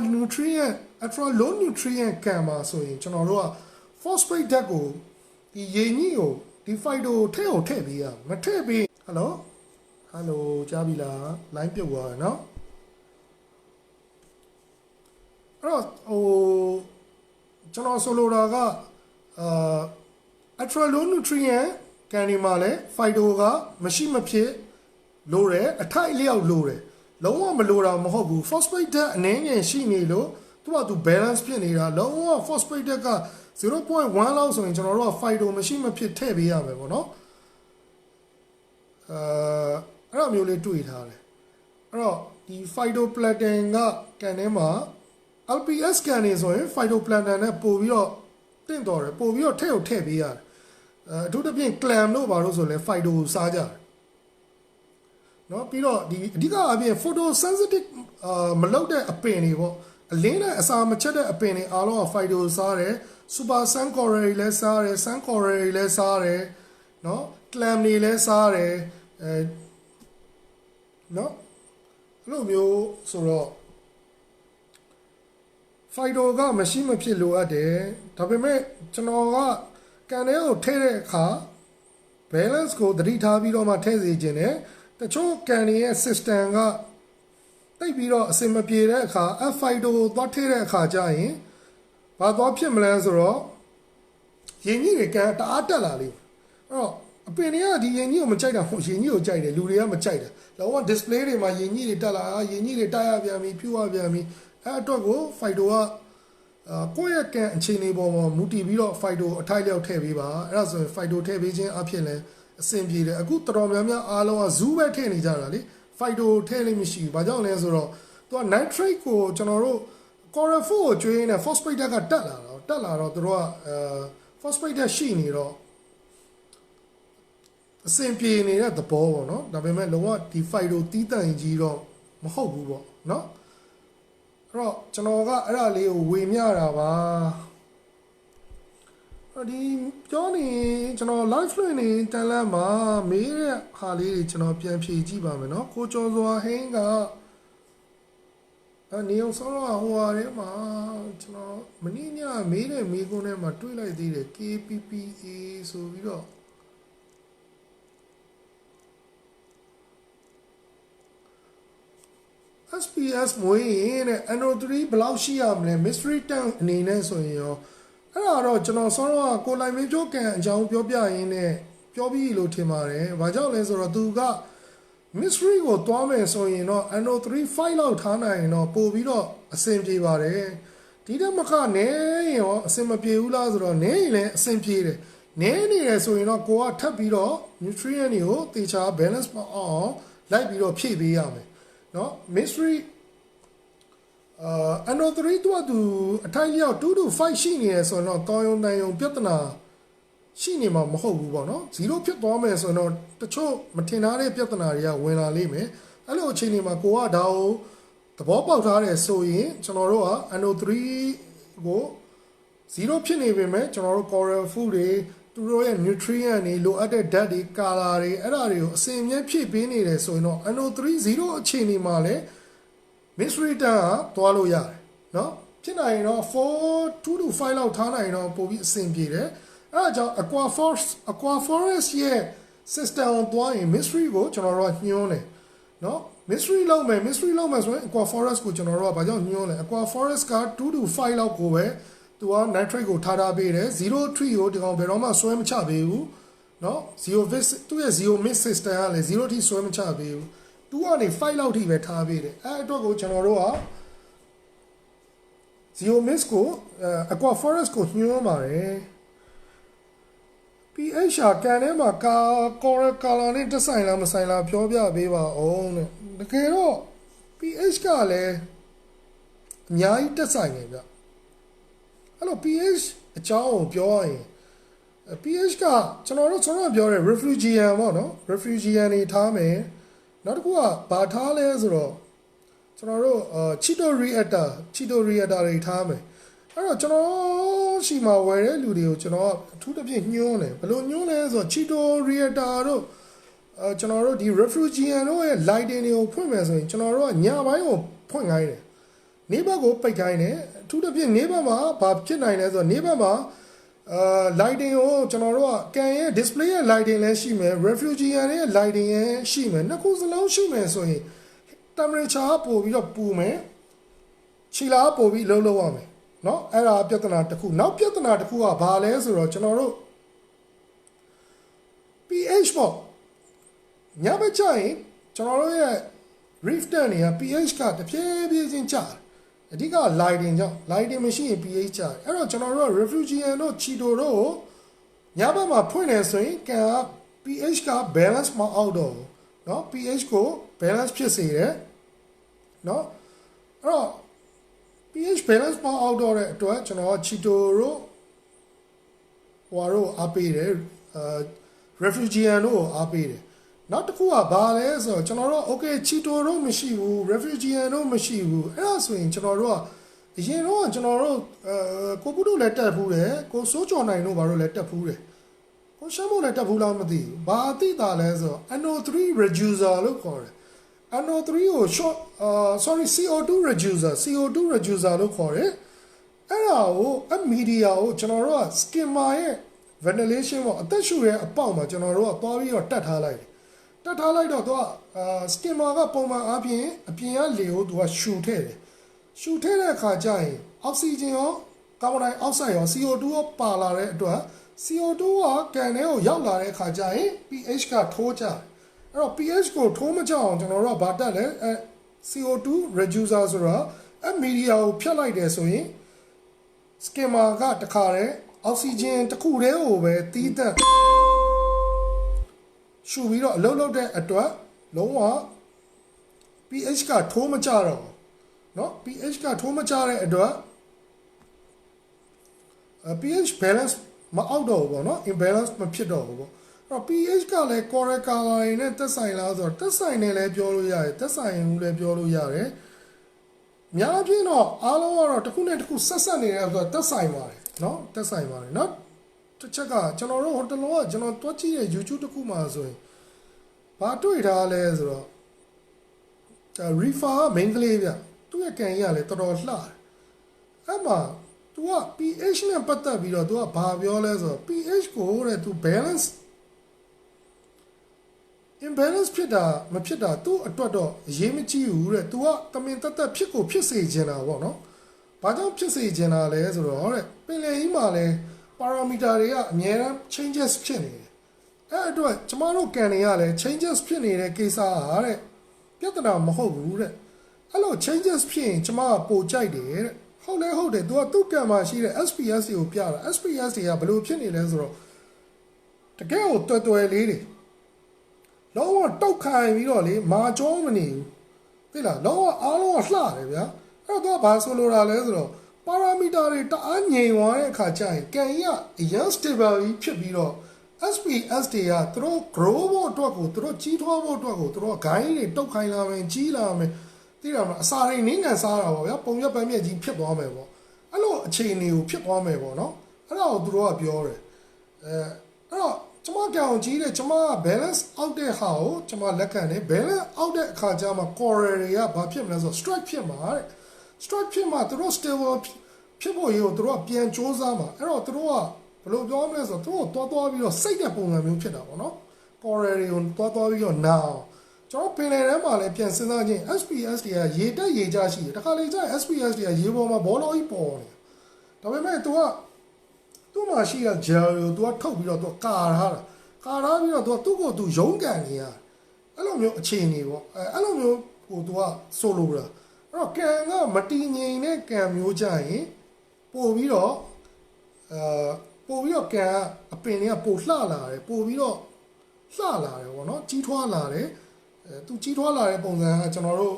low nutrient ကန်မှာဆိုရင်ကျွန်တော်တို့က phosphate ဓာတ်ကိုဒီရေညှိကိုဒီ phyto ထဲကိုထည့်ပေးရမထည့်ပေးဟယ်လိုကြားပြီလား line ပြုတ်သွားတယ်နော်အဲ့တော့ကျွန်တော်ဆိုလိုတာကultra low nutrient ကန်ဒီမှာလဲ phyto ကမရှိမဖြစ်လိုတယ်အထိုက်လျောက်လိုတယ်လုံးဝမလိုတာမဟုတ်ဘူး phosphate ဓာတ်အနည်းငယ်ရှိနေလို့သူကသူ balance ဖြစ်နေတာလုံးဝ phosphate ဓာတ်က 0.1 လောက်ဆိုရင်ကျွန်တော်တို့က phyto မရှိမဖြစ်ထည့်ပေးရမယ်ပေါ့နော်အဲ့လိုမျိုးလေးတွေ့ထားတယ်အဲ့တော့ ဒီ phytoplankton ကကန်ထဲမှာ LPS ကန်နေဆိုရင် phytoplankton နဲ့ပို့ပြီးတော့တင့်တော်တယ်ပို့ပြီးတော့ထည့်ကိုထည့်ပေးရတယ်အထူးသဖြင့် clam တို့ဘာလို့ဆိုလဲ phyto ကိုစားကြတယ်နော်ပြီးတော့ဒီအဓိကအပြင် photosensitive မလောက်တဲ့အပင်တွေပေါ့အလင်းနဲ့အစာမချက်တဲ့အပင်တွေအားလုံးက phyto စားတယ် super sun coral တွေလည်းစားတယ် sun coral တွေလည်းစားတယ်နော် clam တွေလည်းစားတယ်နော်အဲ့လိုမျိုးဆိုတော့ phyto ကမရှိမဖြစ်လိုအပ်တယ်ဒါပေမဲ့ကျွန်တော်ကကန်ထဲကိုထည့်တဲ့အခါ balance ကိုသတိထားပြီးတော့မှထည့်စေခြင်းနဲ့တချို့ကန်တွေရဲ့ system ကတိတ်ပြီးတော့အစင်မပြေတဲ့အခါ F-phyto ကိုသွားထည့်တဲ့အခါကျရင်ဘာသွားဖြစ်မလဲဆိုတော့ရင်ကြီးတွေကန်တအားတက်လာလိမ့်အဲ့တော့အပင်တွေကဒီရင်ကြီးကိုမကြိုက်တာဟုတ်ရင်ကြီးကိုကြိုက်တယ်လူတွေကမကြိုက်တယ်လောက display တွေမှာရင်ကြီးတွေတက်လာရင်ကြီးတွေတက်ရပြန်ပြီဖြူရပြန်ပြီအဲ့အတွက်ကို phyto ကကိုယ့်ရဲ့ကန်အခြေအနေပေါ်မှာမူတည်ပြီးတော့ phyto အထိုက်လျောက်ထည့်ပေးပါအဲ့ဒါဆိုရင် phyto ထည့်ပေးခြင်းအဖြစ်လဲအဆင်ပြေတယ်အခုတော်တော်များများအားလုံးက zoo ပဲထည့်နေကြတာလေ phyto ထည့်လို့မရှိဘူးဘာကြောင့်လဲဆိုတော့သူက nitrate ကိုကျွန်တော်တို့ coral 4ကိုကျွေးနေ phosphate ကတက်လာတော့သူတို့ကphosphate ရှိနေတော့အဆင်ပြေနေတဲ့သဘောပေါ့နော်ဒါပေမဲ့လုံးဝဒီ phyto တီးတန့်ကြီးတော့မဟုတ်ဘူးပေါ့နော်အဲ့တော့ကျွန်တော်ကအဲ့ဒါလေးကိုဝေမျှတာပါဒီပြောနေကျွန်တော် live လွှင့်နေတန်လန့်မှာမေးတဲ့ဟာလေးတွေကျွန်တော်ပြန်ဖြေကြည့်ပါမယ်နော်ကိုကျော်စွာဟင်းကနေအောင်ဆောတော့ဟိုဟာထဲမှာကျွန်တော်မင်းညမေးတဲ့မေးခွန်းထဲမှာတွေးလိုက်သေးတယ် KPPA ဆိုပြီးတော့SPS မွေးရင်တဲ့ NO3 ဘယ်လောက်ရှိရမလဲ mystery tank အနေနဲ့ဆိုရင်ရောအဲ့ဒါတော့ကျွန်တော်ဆောတော့ကိုလိုက်မင်းပြောကန်အကြောင်းပြောပြရင်းနဲ့ပြောပြီးလို့ထင်ပါတယ်။ဘာကြောင့်လဲဆိုတော့သူက mystery ကိုတွားမယ်ဆိုရင်တော့ NO3 file လောက်ထားနိုင်ရင်တော့ပို့ပြီးတော့အဆင်ပြေပါတယ်။ဒီတက်မကနေရောအဆင်မပြေဘူးလားဆိုတော့နေရင်လည်းအဆင်ပြေတယ်။နေနေရဆိုရင်တော့ကိုကထပ်ပြီးတော့ nutrient တွေကိုတေချာ balance မအောင်လိုက်ပြီးတော့ဖြည့်ပေးရမယ်။နော် mystery NO3 သူအထိုက်လျောက်2 to 5ရှိနေရဆိုတော့တောင်းယုံတန်ယုံပြဿနာရှိနေမှာမဟုတ်ဘူးပေါ့နော်0ဖြစ်သွားမယ်ဆိုတော့တချို့မထင်ထားတဲ့ပြဿနာတွေကဝင်လာလိမ့်မယ်အဲ့လိုအခြေအနေမှာကိုကဒါကိုသဘောပေါက်ထားတယ်ဆိုရင်ကျွန်တော်တို့က NO3 ကို0ဖြစ်နေပေမဲ့ကျွန်တော်တို့ coral food တွေသူတို့ရဲ့ nutrient တွေလိုအပ်တဲ့ဓာတ်တွေ color တွေအဲ့ဒါတွေကိုအစင်မြဲဖြည့်ပေးနေတယ်ဆိုရင်တော့ NO3 0အခြေအနေမှာလည်းmystery tank ကသွားလို့ရတယ်เนาะဖြစ်နိုင်ရင်တော့2 to 5လောက်ထားနိုင်တော့ပို့ပြီးအဆင်ပြေတယ်အဲဒါကြောင့် aqua forest ရဲ့ system ကိုသွားရင် mystery ကိုကျွန်တော်တို့ကညွှန်းတယ်เนาะ mystery လောက်မယ်ဆိုရင် aqua forest ကိုကျွန်တော်တို့ကဘာကြောင့်ညွှန်းလဲ aqua forest က2 to 5လောက်ကိုပဲသူက nitrate ကိုထားပေးတယ်0 3ကိုဒီကောင်ဘယ်တော့မှဆွဲမချပေးဘူးเนาะ0 vis သူ့ရဲ့0 mix system ကလည်း0 ထိဆွဲမချပေးဘူး2ကနေ5လောက်ထိပဲထားပေးတယ်အဲအတွက်ကိုကျွန်တော်တို့က zero mix ကိုaqua forest ကိုညွှန်းပါတယ် pH ကန်ထဲမှာcoral color နဲ့တက်ဆိုင်လားမဆိုင်လားပြောပြပေးပါအောင်တဲ့တကယ်တော့ pH ကလည်းအများကြီးတက်ဆိုင်နေဗျအဲ့လို pH အကြောင်းကိုပြောရရင် pH ကကျွန်တော်တို့ပြောတဲ့ refugium ပေါ့နော် refugium တွေထားမယ်နောက်တစ်ခုကဘာထားလဲဆိုတော့ကျွန်တော်တို့Cheeto reactorတွေထားမယ်အဲ့တော့ကျွန်တော်ရှိမှာဝယ်တဲ့လူတွေကိုကျွန်တော်အထူးသဖြင့်ညွှန်းတယ်ဘယ်လိုညွှန်းလဲဆိုတော့ Cheeto reactor တို့ကျွန်တော်တို့ဒီ refugium တို့ရဲ့ lighting တွေကိုဖွင့်မယ်ဆိုရင်ကျွန်တော်တို့ကညပိုင်းကိုဖွင့်ခိုင်းတယ်နေ့ဘက်ကိုပိတ်ခိုင်းတယ်အထူးသဖြင့်နေ့ဘက်မှာဘာဖြစ်နိုင်လဲဆိုတော့နေ့ဘက်မှာlighting ကိုကျွန်တော်တို့ကကန်ရဲ့ display ရဲ့ lighting လည်းရှိမယ် refugium ရဲ့ lighting ရဲ့ရှိမယ်နှစ်ခုစလုံးရှိမယ်ဆိုရင် temperature ပို့ပြီးတော့ပူမယ်ခြေလာပို့ပြီးလုံးရမယ်เนาะအဲ့ဒါပြဿနာတစ်ခုနောက်ပြဿနာတစ်ခုကဘာလဲဆိုတော့ကျွန်တော်တို့ pH ပေါ့ညဘက်ကျရင်ကျွန်တော်တို့ရဲ့ reef tank တွေက pH ကတဖြည်းဖြည်းချင်းကျတယ်အဓိက lighting ကြောင့် lighting မရှိရင် pH ကျတယ်အဲ့တော့ကျွန်တော်တို့က refugium တို့ Cheeto တို့ညဘက်မှာဖွင့်နေဆိုရင်ကန်က pH က balance မအောင်တော့ဘူးเนาะ pH ကို balance ဖြစ်စေတယ် နော်အဲ့တော့ pH balance မအောက်တော့တဲ့အတွက်ကျွန်တော်ချီတိုတို့ဟိုတို့အားပေးတယ်refrigerant တို့အားပေးတယ်နောက်တစ်ခုကဘာလဲဆိုတော့ကျွန်တော်တို့ okay ချီတိုတို့မရှိဘူး refrigerant တို့မရှိဘူးအဲ့ဒါဆိုရင်ကျွန်တော်တို့ကအရင်တော့ကျွန်တော်တို့ကိုပုတို့လည်းတက်ဖူးတယ်ကိုစိုးကျော်နိုင်တို့ဘာလို့လည်းတက်ဖူးတယ်ကိုရှမ်းမို့လည်းတက်ဖူးလားမသိဘူးဘာအသိတာလဲဆိုတော့ NO3 reducer လို့ခေါ်တယ် NO3 ကို short CO2 reducer လို့ခေါ်တယ်အဲ့ဒါကိုအမီဒီယာကိုကျွန်တော်တို့က skimmer ရဲ့ ventilation ပေါ့အသက်ရှူရဲ့အပေါက်မှာကျွန်တော်တို့ကသွားပြီးတော့တက်ထားလိုက်တော့သူကskimmer ကပုံမှန်အားဖြင့်အပြင်ကလေကိုသူကရှူထည့်တယ်ရှူထည့်တဲ့အခါကျရင်အောက်ဆီဂျင်ရောကာဗွန်ဒိုင်အောက်ဆိုက်ရော CO2 ရောပါလာတဲ့အတွက် CO2 ကကန်ထဲကိုရောက်လာတဲ့အခါကျရင် pH ကထိုးကျအဲ့တော့ pH ကိုထိုးမကျအောင်ကျွန်တော်တို့ကဗာတက်လဲCO2 reducer ဆိုတော့အမီဒီယာကိုဖြတ်လိုက်တယ်ဆိုရင် skimmer ကတခါတည်းအောက်ဆီဂျင်တစ်ခုတည်းကိုပဲတီးတက်ရှူပြီးတော့အလုံးလုံးတဲ့အတွက်လုံးဝ pH ကထိုးမကျတော့เนาะ pH ကထိုးမကျတဲ့အတွက် pH balance မအောက်တော့ဘူးပေါ့เนาะ imbalance မဖြစ်တော့ဘူးပေါ့အဲ့တော့ pH ကလည်း correct color နဲ့သက်ဆိုင်လားဆိုတော့သက်ဆိုင်တယ်လည်းပြောလို့ရတယ်သက်ဆိုင်ဘူးလည်းပြောလို့ရတယ်များပြင်းတော့အားလုံးကတော့တစ်ခုနဲ့တစ်ခုဆက်နေတယ်ဆိုတော့သက်ဆိုင်ပါတယ်เนาะသက်ဆိုင်ပါတယ်เนาะတစ်ချက်ကကျွန်တော်တို့ဟိုတလုံးကကျွန်တော်တွက်ကြည့်တဲ့ YouTube တစ်ခုမှာဆိုရင်ဘာတွေ့ထားလဲဆိုတော့refer main ကလေးဗျသူ့ရဲ့ကန်ကြီးကလည်းတော်တော်လှတယ်အဲ့မှာ तू က pH နဲ့ပတ်သက်ပြီးတော့ तू ကဘာပြောလဲဆိုတော့ pH ကိုတဲ့ तू balance imbalance ဖြစ်တာမဖြစ်တာသူ့အတွက်တော့အရေးမကြီးဘူးတဲ့ तू ကတမင်တက်တက်ဖြစ်ကိုဖြစ်စေချင်တာပေါ့နော်ဘာကြောင့်ဖြစ်စေချင်တာလဲဆိုတော့တဲ့ပင်လယ်ကြီးမှာလဲ parameter တွေကအများအား changes ဖြစ်နေတယ်အဲ့အတွက်ကျမတို့ကန်တွေကလည်း changes ဖြစ်နေတဲ့ကိစ္စဟာတဲ့ပြဿနာမဟုတ်ဘူးတဲ့အဲ့လို changes ဖြစ်ရင်ကျမကပိုကြိုက်တယ်တဲ့ဟုတ်လဲဟုတ်တယ် तू ကသူ့ကန်မှာရှိတဲ့ SPS ကိုပြတာ SPS တွေကဘယ်လိုဖြစ်နေလဲဆိုတော့တကယ်ကိုတွယ်လေးတွေလုံးဝတောက်ခိုင်ပြီးတော့လေမာကြောမနေဘူးသိလားလုံးဝအားလုံးကလှတယ်ဗျာအဲ့တော့ဘာဆိုလိုတာလဲဆိုတော့ parameter တွေတအားငြိမ်သွားတဲ့အခါကျရင်ကန်ကြီးကအရင် stable ကြီးဖြစ်ပြီးတော့ SPS တွေကသူတို့ grow ဖို့အတွက်ကိုသူတို့ကြီးထွားဖို့အတွက်ကိုသူတို့ဂိုင်းတွေတုတ်ခိုင်လာမယ်ကြီးလာမယ်သိလားမလားအစာတွေနင်းငံစားတာပေါ့ဗျာပုံရက်ပန်းမြက်ကြီးဖြစ်သွားမယ်ပေါ့အဲ့လိုအခြေအနေကိုဖြစ်သွားမယ်ပေါ့နော်အဲ့ဒါကိုသူတို့ကပြောတယ်အဲ့တော့ကျမကြောင်ကြီးတဲ့ကျမက balance အောက်တဲ့ဟာကိုကျမလက်ခံတယ် balance အောက်တဲ့အခါကျမှ coral တွေကဘာဖြစ်မလဲဆိုတော့ strike ဖြစ်မှာတဲ့ strike ဖြစ်မှာသူတို့ stable ဖြစ်ဖို့ရေကိုသူတို့ကပြန်စူးစမ်းမှာအဲ့တော့သူတို့ကဘယ်လိုပြောမလဲဆိုတော့သူတို့သွားပြီးတော့စိတ်တဲ့ပုံစံမျိုးဖြစ်တာပေါ့နော် coral တွေကိုသွားပြီးတော့နာအောင်ကျွန်တော်ပင်လယ်ထဲမှာလည်းပြန်စဉ်းစားချင်း SPS တွေကရေတက်ရေကျရှိတယ်တခါလေကျရင် SPS တွေကရေပေါ်မှာဘောလုံးကြီးပေါ်နေဒါပေမဲ့သူကသူ့မှာရှိတဲ့ gel ကို तू ကထုတ်ပြီးတော့ तू ကာထားပြီးတော့ तू ကို तू ရုံးကန်နေရအဲ့လိုမျိုးအခြေအနေပေါ့အဲ့လိုမျိုးဟို तू ကဆိုလိုတာအဲ့တော့ကန်ကမတီငိန်တဲ့ကန်မျိုးကြရင်ပို့ပြီးတော့ကန်ကအပင်တွေကပို့လှလာတယ်ပို့ပြီးတော့လှလာတယ်ပေါ့နော်ကြီးထွားလာတယ်သူကြီးထွားလာတဲ့ပုံစံကကျွန်တော်တို့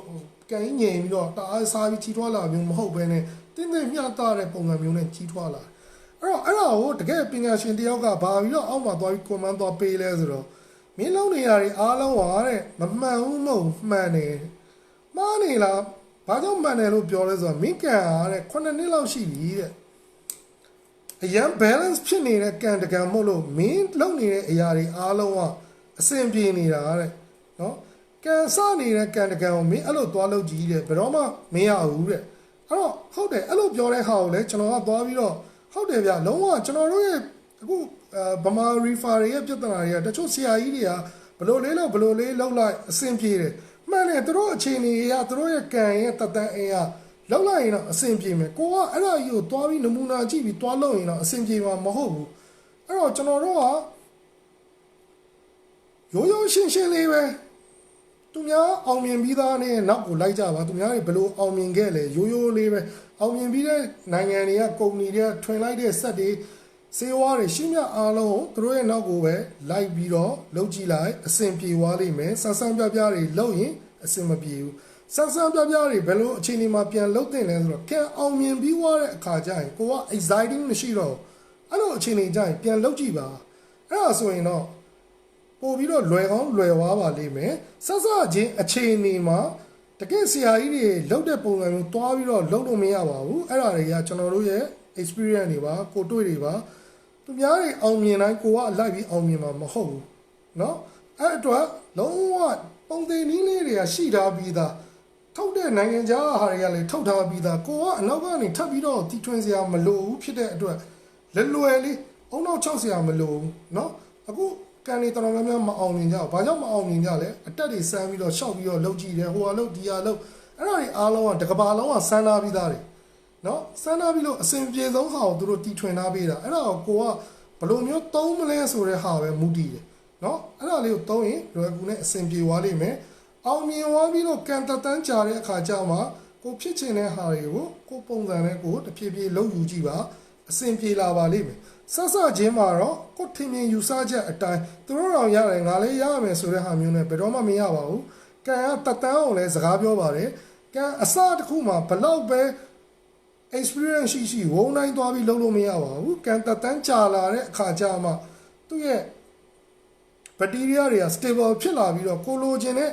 ကန်ကြီးငိန်ပြီးတော့တအားစားပြီးကြီးထွားလာမျိုးမဟုတ်ဘဲနဲ့တင်းတင်းမျှတတဲ့ပုံစံမျိုးနဲ့ကြီးထွားလာအဲ့ဒါကိုတကယ်ပညာရှင်တယောက်ကဘာပြီးတော့အောက်မှာသွားပြီး comment သွားပေးလဲဆိုတော့မင်းလုံးနေရတွေအားလုံးဟာတဲ့မမှန်ဘူးမဟုတ်မှန်တယ်မှားနေလားဘာကြောင့်မှန်တယ်လို့ပြောလဲဆိုတော့မင်းကန်ဟာတဲ့9နှစ်လောက်ရှိပြီတဲ့အရင် balance ဖြစ်နေတဲ့ကန်တကန်မို့လို့မင်းလုံးနေတဲ့အရာတွေအားလုံးကအဆင်ပြေနေတာတဲ့နော်ကန်စနေတဲ့ကန်တကန်ကိုမင်းအဲ့လိုသွားလုပ်ကြည့်တဲ့ဘယ်တော့မှမရဘူးတဲ့အဲ့တော့ဟုတ်တယ်အဲ့လိုပြောတဲ့ဟာကိုလည်းကျွန်တော်ကသွားပြီးတော့ဟုတ်တယ်ဗျလုံးဝကျွန်တော်တို့ရဲ့အခုဗမာ refer ရဲ့ပြဿနာတွေကတချို့ဆရာကြီးတွေကဘလို့လေးလောက်လိုက်အဆင်ပြေတယ်မှန်တယ်သူတို့အခြေအနေအရသူတို့ရဲ့ကံရဲ့တတန်အင်အားလောက်လိုက်ရင်တော့အဆင်ပြေမယ်ကိုကအဲ့ဒါကြီးကိုသွားပြီးနမူနာကြည့်ပြီးသွားလုပ်ရင်တော့အဆင်ပြေမှာမဟုတ်ဘူးအဲ့တော့ကျွန်တော်တို့ကရိုးရှင်းလေးပဲသူများအောင်မြင်ပြီးသားနဲ့နောက်ကိုလိုက်ကြပါသူများတွေဘယ်လိုအောင်မြင်ခဲ့လဲရိုးလေးပဲအောင်မြင်ပြီးတဲ့နိုင်ငံတွေကကုမ္ပဏီတွေကထွင်လိုက်တဲ့စက်တွေစေဝါတွေရှင်းပြအားလုံးသူတို့ရဲ့နောက်ကိုပဲလိုက်ပြီးတော့လုပ်ကြည့်လိုက်အဆင်ပြေသွားလိမ့်မယ်ဆန်းဆန်းပြပြတွေလုပ်ရင်အဆင်မပြေဘူး ဆန်းပြတွေဘယ်လိုအခြေအနေမှာပြန်လုတ်တင်လဲဆိုတော့ကံအောင်မြင်ပြီးွားတဲ့အခါကျရင်ကိုက exciting မရှိတော့အဲ့လိုအခြေအနေကျရင်ပြန်လုတ်ကြည့်ပါအဲ့ဒါဆိုရင်တော့ပို့ပြီးတော့လွယ်ကောင်းလွယ်သွားပါလိမ့်မယ်ဆက်ချင်းအခြေအနေမှာတကယ်ဆရာကြီးတွေလုတ်တဲ့ပုံစံမျိုးတွားပြီးတော့လုတ်လို့မရပါဘူးအဲ့ဒါတွေကကျွန်တော်တို့ရဲ့ experience တွေပါကိုတွေ့တွေပါသူများတွေအောင်မြင်တိုင်းကိုကလိုက်ပြီးအောင်မြင်မှာမဟုတ်ဘူးเนาะအဲ့အတွက်လုံးဝပုံသေးနည်းလေးတွေကရှိထားပြီးသားထုတ်တဲ့နိုင်ငံခြားဟာတွေကလည်းထုတ်ထားပြီးသားကိုကအနောက်ကနေထပ်ပြီးတော့တီထွင်စရာမလိုဘူးဖြစ်တဲ့အတွက်လွယ်လေးအုံနောက်6စရာမလိုဘူးเนาะအခုကန်နေတော်တော်များများမအောင်မြင်ကြဘူးဘာကြောင့်မအောင်မြင်ကြလဲအတက်တွေစမ်းပြီးတော့ရှောက်ပြီးတော့လှုပ်ကြည့်တယ်ဟိုဟာလှုပ်ဒီဟာလှုပ်အဲ့ဒါတွေအားလုံးကတကဘာလုံးကစမ်းထားပြီးသားတွေเนาะစမ်းထားပြီးလို့အစဉ်ပြေဆုံးဟာကိုသူတို့တီထွင်ထားပေးတာအဲ့ဒါကိုကဘယ်လိုမျိုးသုံးမလဲဆိုတဲ့ဟာပဲမူတည်တယ်เนาะအဲ့ဒါလေးကိုသုံးရင်လွယ်ကူနဲ့အစဉ်ပြေသွားလိမ့်မယ်အောင်မြင်သွားပြီးတော့ကန်တန်းကြာတဲ့အခါကျမှကိုဖြစ်ချင်တဲ့ဟာတွေကိုကိုပုံစံနဲ့ကိုတဖြည်းဖြည်းလှုပ်ယူကြည့်ပါအစဉ်ပြေလာပါလိမ့်မယ်ဆက်ချင်းမှာတော့ကိုထင်မြင်ယူဆချက်အတိုင်းသူတို့တော်ရတယ်ငါလည်းရရမယ်ဆိုတဲ့ဟာမျိုးနဲ့ဘယ်တော့မှမရပါဘူးကံကတတန်းအောင်လဲစကားပြောပါတယ်ကံအစတစ်ခုမှာဘလောက်ပဲ experience ရှိဝုန်းတိုင်းသွားပြီးလုပ်လို့မရပါဘူးကံတတန်းကြာလာတဲ့အခါကျမှသူ့ရဲ့ bacteria တွေက stable ဖြစ်လာပြီးတော့ကိုလိုချင်တဲ့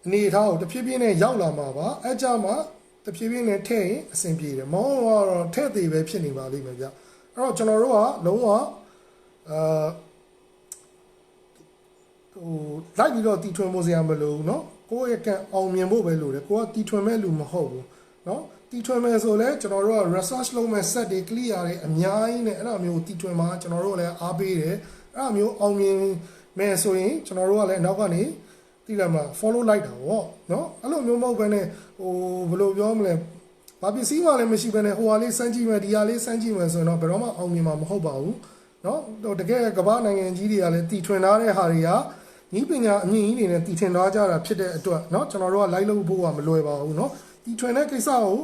အနေအထားကိုတဖြည်းဖြည်းနဲ့ရောက်လာမှာပါအဲကြမှာတဖြည်းဖြည်းနဲ့ထည့်ရင်အဆင်ပြေတယ်မဟုတ်တော့ထည့်သေးပဲဖြစ်နေပါလိမ့်မယ်ဗျအဲ့တော့ကျွန်တော်တို့ကလုံးဝလိုက်ပြီးတော့တီထွင်ဖို့စရာမလိုဘူးเนาะကိုယ့်ရဲ့ကံအောင်မြင်ဖို့ပဲလိုတယ်ကိုကတီထွင်မဲ့လူမဟုတ်ဘူးเนาะတီထွင်မဲ့ဆိုလဲကျွန်တော်တို့က research လုပ်မဲ့ set တွေ clear တွေအများကြီးနဲ့အဲ့လိုမျိုးတီထွင်မှာကျွန်တော်တို့လည်းအားပေးတယ်အဲ့လိုမျိုးအောင်မြင်မဲ့ဆိုရင်ကျွန်တော်တို့ကလည်းနောက်ကနေသိတယ်မလား follow လိုက်တာပေါ့เนาะအဲ့လိုမျိုးမဟုတ်ဘဲနဲ့ဟိုဘယ်လိုပြောမလဲဘာပစ္စည်းမှလည်းမရှိဘဲနဲ့ဟိုဟာလေးစမ်းကြည့်မယ်ဒီဟာလေးစမ်းကြည့်မယ်ဆိုရင်တော့ဘယ်တော့မှအောင်မြင်မှာမဟုတ်ပါဘူးเนาะတကယ်ကမ္ဘာနိုင်ငံကြီးတွေကလည်းတီထွင်ထားတဲ့ဟာတွေကဤပညာအမြင့်ကြီးတွေနဲ့တီထွင်ထားကြတာဖြစ်တဲ့အတွက်เนาะကျွန်တော်တို့ကလိုက်လို့ဖို့ကမလွယ်ပါဘူးเนาะတီထွင်တဲ့ကိစ္စကို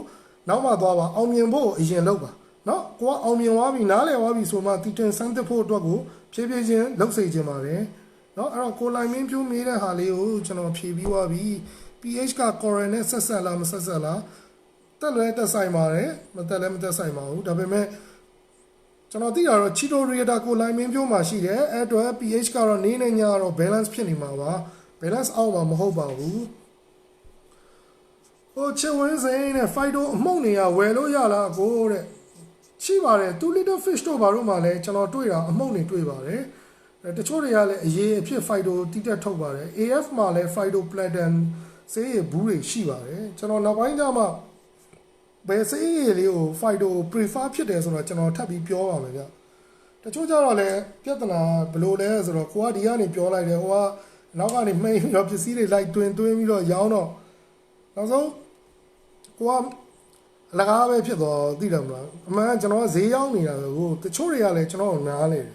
နောက်မှသွားပါအောင်မြင်ဖို့အရင်လုပ်ပါเนาะကိုကအောင်မြင်သွားပြီနားလည်သွားပြီဆိုမှတီထွင်စမ်းသစ်ဖို့အတွက်ကိုဖြည်းဖြည်းချင်းလုပ်စေချင်ပါတယ်เนาะအဲ့တော့ကိုလိုင်းမင်းပြိုးမေးတဲ့ဟာလေးကိုကျွန်တော်ဖြေပြီးသွားပြီ pH က correct နဲ့ဆက်ဆက်လားမဆက်ဆက်လားတက်လွဲတက်ဆိုင်ပါတယ်မတက်လည်းမတက်ဆိုင်ပါဘူးဒါပေမဲ့ကျွန်တော်သိတာတော့ Cheeto Reactor ကိုလိုင်းမင်းပြိုးမှာရှိတယ်အဲ့အတွက် pH ကတော့နေနဲ့ညတော့ balance ဖြစ်နေမှာပါ balance အောက်မှာမဟုတ်ပါဘူးဟိုချစ်ဝင်းစိန်နဲ့ Fido အမှုန့်နေရဝယ်လို့ရလားကိုတဲ့ရှိပါတယ်2 liter fish တို့ဘာလို့မှလဲကျွန်တော်တွေ့တာအမှုန့်နေတွေ့ပါတယ်တချို့တွေကလည်းအရေးအဖြစ် Fido တိတက်ထုတ်ပါတယ် AF မှာလည်း Fido Platinum ဆေးရဘူးတွေရှိပါတယ်ကျွန်တော်နောက်ပိုင်းကျမှဘယ်ဆေးရည်လေးကို Fido prefer ဖြစ်တယ်ဆိုတော့ကျွန်တော်ထပ်ပြီးပြောပါမယ်ဗျတချို့ကျတော့လည်းပြဿနာဘယ်လိုလဲဆိုတော့ကိုကဒီကနေပြောလိုက်တယ်ဟိုကနောက်ကနေမှိန်ပြီးတော့ပစ္စည်းတွေလိုက်တွင်ပြီးတော့ရောင်းတော့နောက်ဆုံးကိုကအလကားပဲဖြစ်သွားသိတယ်မလားအမှန်ကျွန်တော်ကဈေးရောက်နေတာပဲဟိုတချို့တွေကလည်းကျွန်တော်ကိုနားလေတယ်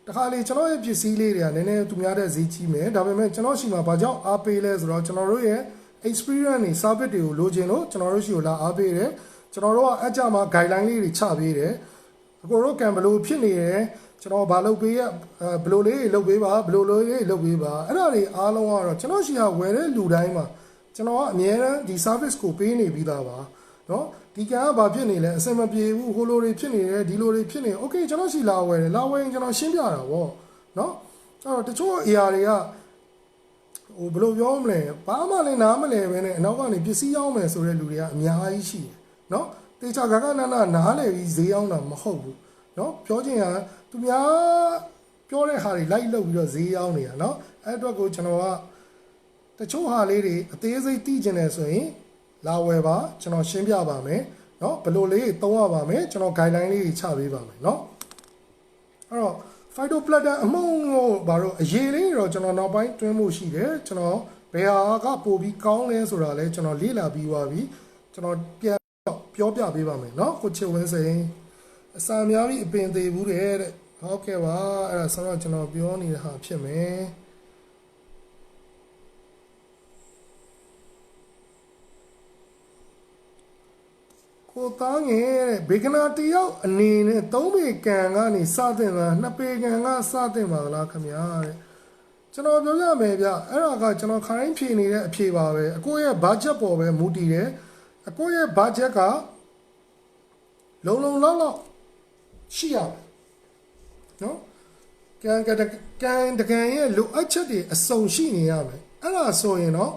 တခါလေကျွန်တော်ရဲ့ပစ္စည်းလေးတွေကနည်းနည်းသူများတဲ့ဈေးကြီးမယ်ဒါပေမဲ့ကျွန်တော်ရှိမှာဘာကြောင့်အားပေးလဲဆိုတော့ကျွန်တော်တို့ရဲ့ experience တွေ service တွေကိုလိုချင်လို့ကျွန်တော်တို့ရှိကိုလာအားပေးတယ်ကျွန်တော်တို့ကအကြမှာ guideline လေးတွေချပေးတယ်အကိုတို့ကံဘလို့ဖြစ်နေတယ်ကျွန်တော်ဘာလုပ်ပေးရဘလို့လေးလုပ်ပေးပါဘလို့လေးလုပ်ပေးပါအဲ့ဒါတွေအားလုံးကတော့ကျွန်တော်ရှိကဝယ်တဲ့လူတိုင်းမှာကျွန်တော်ကအများအားဒီ service ကိုပေးနေပြီးသားပါเนาะဒီကံကဘာဖြစ်နေလဲအစင်မပြေဘူးဟိုလိုတွေဖြစ်နေတယ်ဒီလိုတွေဖြစ်နေโอเคကျွန်တော်ရှိလာဝယ်တယ်လာဝယ်ရင်ကျွန်တော်ရှင်းပြတာဗောเนาะအဲ့တော့တချို့အရာတွေကဟိုဘယ်လိုပြောမလဲဘာမှလည်းနားမလဲပဲနဲ့အနောက်ကနေပစ္စည်းရောက်မယ်ဆိုတဲ့လူတွေကအများကြီးရှိတယ်เนาะတေချာကနာနားလေပြီးဈေးရောက်တာမဟုတ်ဘူးเนาะပြောချင်တာသူများပြောတဲ့ဟာတွေလိုက်လုပ်ပြီးတော့ဈေးရောက်နေတာเนาะအဲ့အတွက်ကိုကျွန်တော်ကတချို့ဟာလေးတွေအသေးစိတ်သိကျင်တယ်ဆိုရင်လာဝယ်ပါကျွန်တော်ရှင်းပြပါမယ်เนาะဘယ်လိုလေးသုံးရပါမယ်ကျွန်တော် guideline လေးချပေးပါမယ်เนาะအဲ့တော့ Fido Platinum အမုံကိုဘာလို့အရေးလေးတော့ကျွန်တော်နောက်ပိုင်းတွင်းမှုရှိတယ်ကျွန်တော်ဘယ်ဟာကပို့ပြီးကောင်းလဲဆိုတာလဲကျွန်တော်လေ့လာပြီးသွားပြီကျွန်တော်ပြန်ပြောပြပေးပါမယ်เนาะကိုချစ်ဝင်းစိန်အစာများပြီးအပင်သေးဘူးတဲ့ဟုတ်ကဲ့ပါအဲ့ဒါဆိုတော့ကျွန်တော်ပြောနေတဲ့ဟာဖြစ်မယ်ကိုသားငယ်တဲ့ဘေကနာတယောက်အနေနဲ့3ပေကန်ကနေစတင်တာ2ပေကန်ကစတင်ပါလားခင်ဗျာတဲ့ ကျွန်တော်ပြောရမယ်ဗျအဲ့ဒါကကျွန်တော်ခိုင်းဖြေနေတဲ့အဖြေပါပဲအကိုရဲ့ budget ပေါ်ပဲမူတည်တယ်အကိုရဲ့ budget ကလုံလောက်ရှိရမယ်နော်ကန်တကန်ရဲ့လိုအပ်ချက်တွေအစုံရှိနေရမယ်အဲ့ဒါဆိုရင်တော့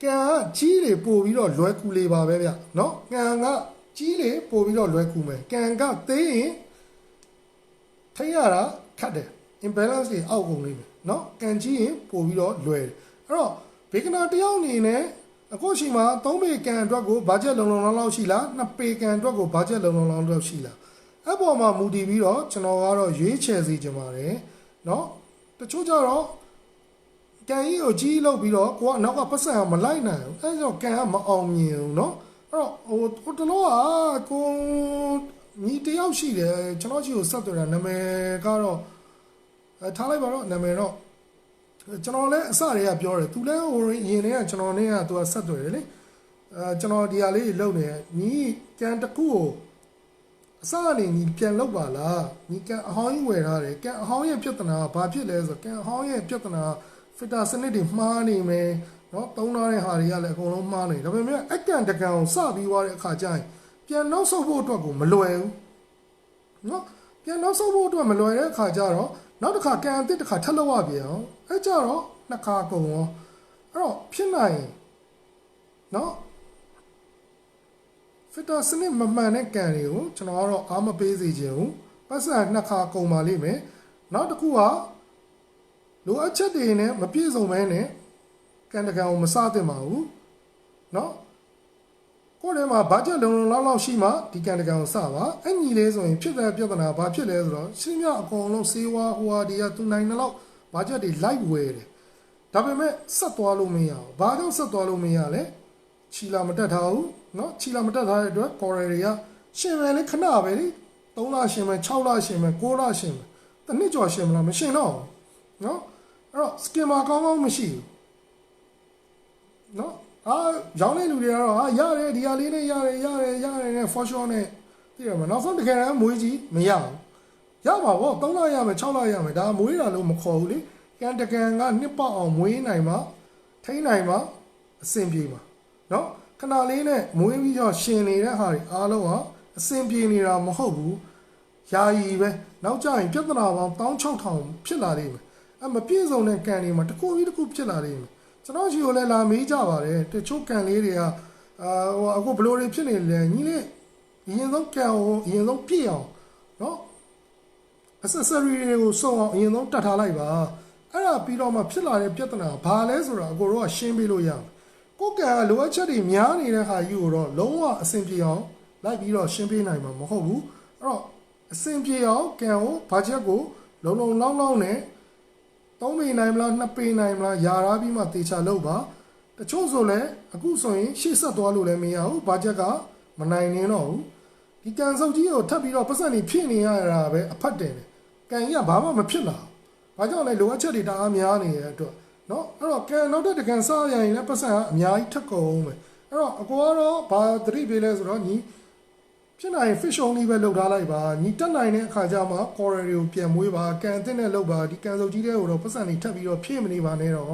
ကန်ကကြီးတွေပို့ပြီးတော့လွယ်ကူလေပါပဲဗျနော်ကန်ကကြီးလေပို့ပြီးတော့လွယ်ကူမယ်ကန်ကသေးရင်ထိရတာခတ်တယ် imbalance တွေအောက်ကုန်နေမယ်เนาะကန်ကြီးရင်ပို့ပြီးတော့လွယ်တယ်အဲ့တော့ဘေကနာတယောက်အနေနဲ့အခုရှိမှာ3ပေကန်အတွက်ကိုဘာဂျက်လုံလောက်ရှိလား2ပေကန်အတွက်ကိုဘာဂျက်လုံလောက်ရှိလားအဲ့ပေါ်မှာမူတည်ပြီးတော့ကျွန်တော်ကတော့ရွေးချယ်စီချင်ပါတယ်เนาะတချို့ကြတော့ကန်ကြီးကိုကြီးလုပ်ပြီးတော့ကိုကနောက်ကပတ်စံမလိုက်နိုင်ဘူးအဲ့တော့ကန်ကမအောင်မြင်ဘူးเนาะအဲ့တော့ဟိုတလောကကိုညီတယောက်ရှိတယ်ကျွန်တော်ကြီးကိုဆက်သွယ်တာနာမည်ကတော့ထားလိုက်ပါတော့နာမည်တော့ကျွန်တော်လည်းအစတွေကပြောတယ်သူလည်းဟိုရင်ထဲကကျွန်တော်နဲ့ကသူကဆက်သွယ်တယ်လေကျွန်တော်ဒီဟာလေးလုပ်နေညီကန်တကူကိုအစကနေညီပြန်လုပ်ပါလားညီကန်အဟောင်းကြီးဝယ်ထားတယ်ကန်အဟောင်းရဲ့ပြဿနာကဘာဖြစ်လဲဆိုကန်အဟောင်းရဲ့ပြဿနာဖီတာစနစ်တွေမှားနေမယ်နော်သုံးထားတဲ့ဟာတွေကလည်းအကုန်လုံးမှားနေဒါပေမဲ့အကန်တကန်ကိုစပြီးသွားတဲ့အခါကျရင်ပြန်နောက်ဆုတ်ဖို့အတွက်ကိုမလွယ်ဘူးနော်ပြန်နောက်ဆုတ်ဖို့အတွက်မလွယ်တဲ့အခါကျတော့နောက်တစ်ခါကန်အစ်တစ်ခါထပ်လောက်ရပြန်အောင်အဲကြတော့နှစ်ခါကုန်ရောအဲ့တော့ဖြစ်နိုင်နော်ဖီတာစနစ်မမှန်တဲ့ကန်တွေကိုကျွန်တော်ကတော့အားမပေးစေချင်ဘူးပတ်စံနှစ်ခါကုန်ပါလိမ့်မယ်နောက်တစ်ခုကလိုအပ်ချက်တွေနဲ့မပြည့်စုံဘဲနဲ့ကန်တကန်ကိုမစသင့်ပါဘူးเนาะကိုယ်ထဲမှာဘာချက်လုံလောက်ရှိမှဒီကန်တကန်ကိုစပါအညီလေးဆိုရင်ဖြစ်တဲ့ပြဿနာဘာဖြစ်လဲဆိုတော့ရှင်းပြအကုန်လုံးစေဝါဟိုဟာဒီကသူနိုင်တဲ့လောက်ဘာချက်တွေလိုက်ဝဲတယ်ဒါပေမဲ့ဆက်သွားလို့မရဘူးဘာကြောင့်ဆက်သွားလို့မရလဲချီလာမတက်ထားဘူးเนาะချီလာမတက်ထားတဲ့အတွက် corner တွေကရှင်မယ်လေခဏပဲလေ3လရှင်မယ်6လရှင်မယ်9လရှင်မယ်တစ်နှစ်ကျော်ရှင်မလားမရှင်တော့เนาะအဲ့တော့ schema ကောင်းကောင်းမရှိဘူးเนาะရောင်းတဲ့လူတွေကတော့ရတယ်ဒီဟာလေးနဲ့ရတယ်နဲ့ for sure နဲ့သိရမှာနောက်ဆုံးတကယ်တမ်းမွေးကြီးမရဘူးရပါဘော3လရမယ်6လရမယ်ဒါမွေးတာလို့မခေါ်ဘူးလေကန်တကန်ကနှစ်ပေါက်အောင်မွေးနိုင်မှထိန်းနိုင်မှအဆင်ပြေမှာเนาะခဏလေးနဲ့မွေးပြီးတော့ရှင်နေတဲ့ဟာတွေအားလုံးဟာအဆင်ပြေနေတာမဟုတ်ဘူးယာယီပဲနောက်ကျရင်ပြဿနာပေါင်း16000ဖြစ်လာလိမ့်မယ်အဲ့မပြည့်စုံတဲ့ကန်တွေမှာတစ်ခုပြီးတစ်ခုဖြစ်လာလိမ့်မယ်ကျွန်တော်ရှိကိုလည်းလာမေးကြပါတယ်တချို့ကန်လေးတွေကဟိုအခုဘလိုတွေဖြစ်နေလဲညီလေးအရင်ဆုံးကန်ကိုအရင်ဆုံးပြည့်အောင်เนาะ accessory တွေကိုစုံအောင်အရင်ဆုံးတတ်ထားလိုက်ပါအဲ့ဒါပြီးတော့မှဖြစ်လာတဲ့ပြဿနာဘာလဲဆိုတော့အကိုတို့ကရှင်းပေးလို့ရမယ်ကိုကန်ကလိုအပ်ချက်တွေများနေတဲ့ဟာယူတော့လုံးဝအဆင်ပြေအောင်လိုက်ပြီးတော့ရှင်းပေးနိုင်မှာမဟုတ်ဘူးအဲ့တော့အဆင်ပြေအောင်ကန်ကိုဘာချက်ကိုလုံလောက်နဲ့3ပေနိုင်မလား2ပေနိုင်မလားယာရာပြီးမှတေချာလုပ်ပါတချို့ဆိုလည်းအခုဆိုရင်ရှေ့ဆက်သွားလို့လည်းမရဘူးဘာချက်ကမနိုင်နေတော့ဘူးဒီကန်စုပ်ကြီးကိုထပ်ပြီးတော့ပတ်စံနေဖြစ်နေရတာပဲအဖတ်တယ်ကန်ကြီးကဘာမှမဖြစ်လာဘာကြောင့်လဲလိုအပ်ချက်တွေတအားများနေတဲ့အတွက်เนาะအဲ့တော့ကန်နောက်တဲ့ကန်စားရရင်လည်းပတ်စံကအများကြီးထက်ကုန်ပဲအဲ့တော့အကောကတော့ဘာသတိပေးလဲဆိုတော့ညီဖြစ်နိုင် fish only ပဲလုပ်ထားလိုက်ပါညီတက်နိုင်တဲ့အခါကျမှ coral တွေကိုပြန်မွေးပါကန်အစ်နဲ့လုပ်ပါဒီကန်စုပ်ကြီးတွေကိုတော့ပတ်စံနေထပ်ပြီးတော့ဖြည့်မနေပါနဲ့တော့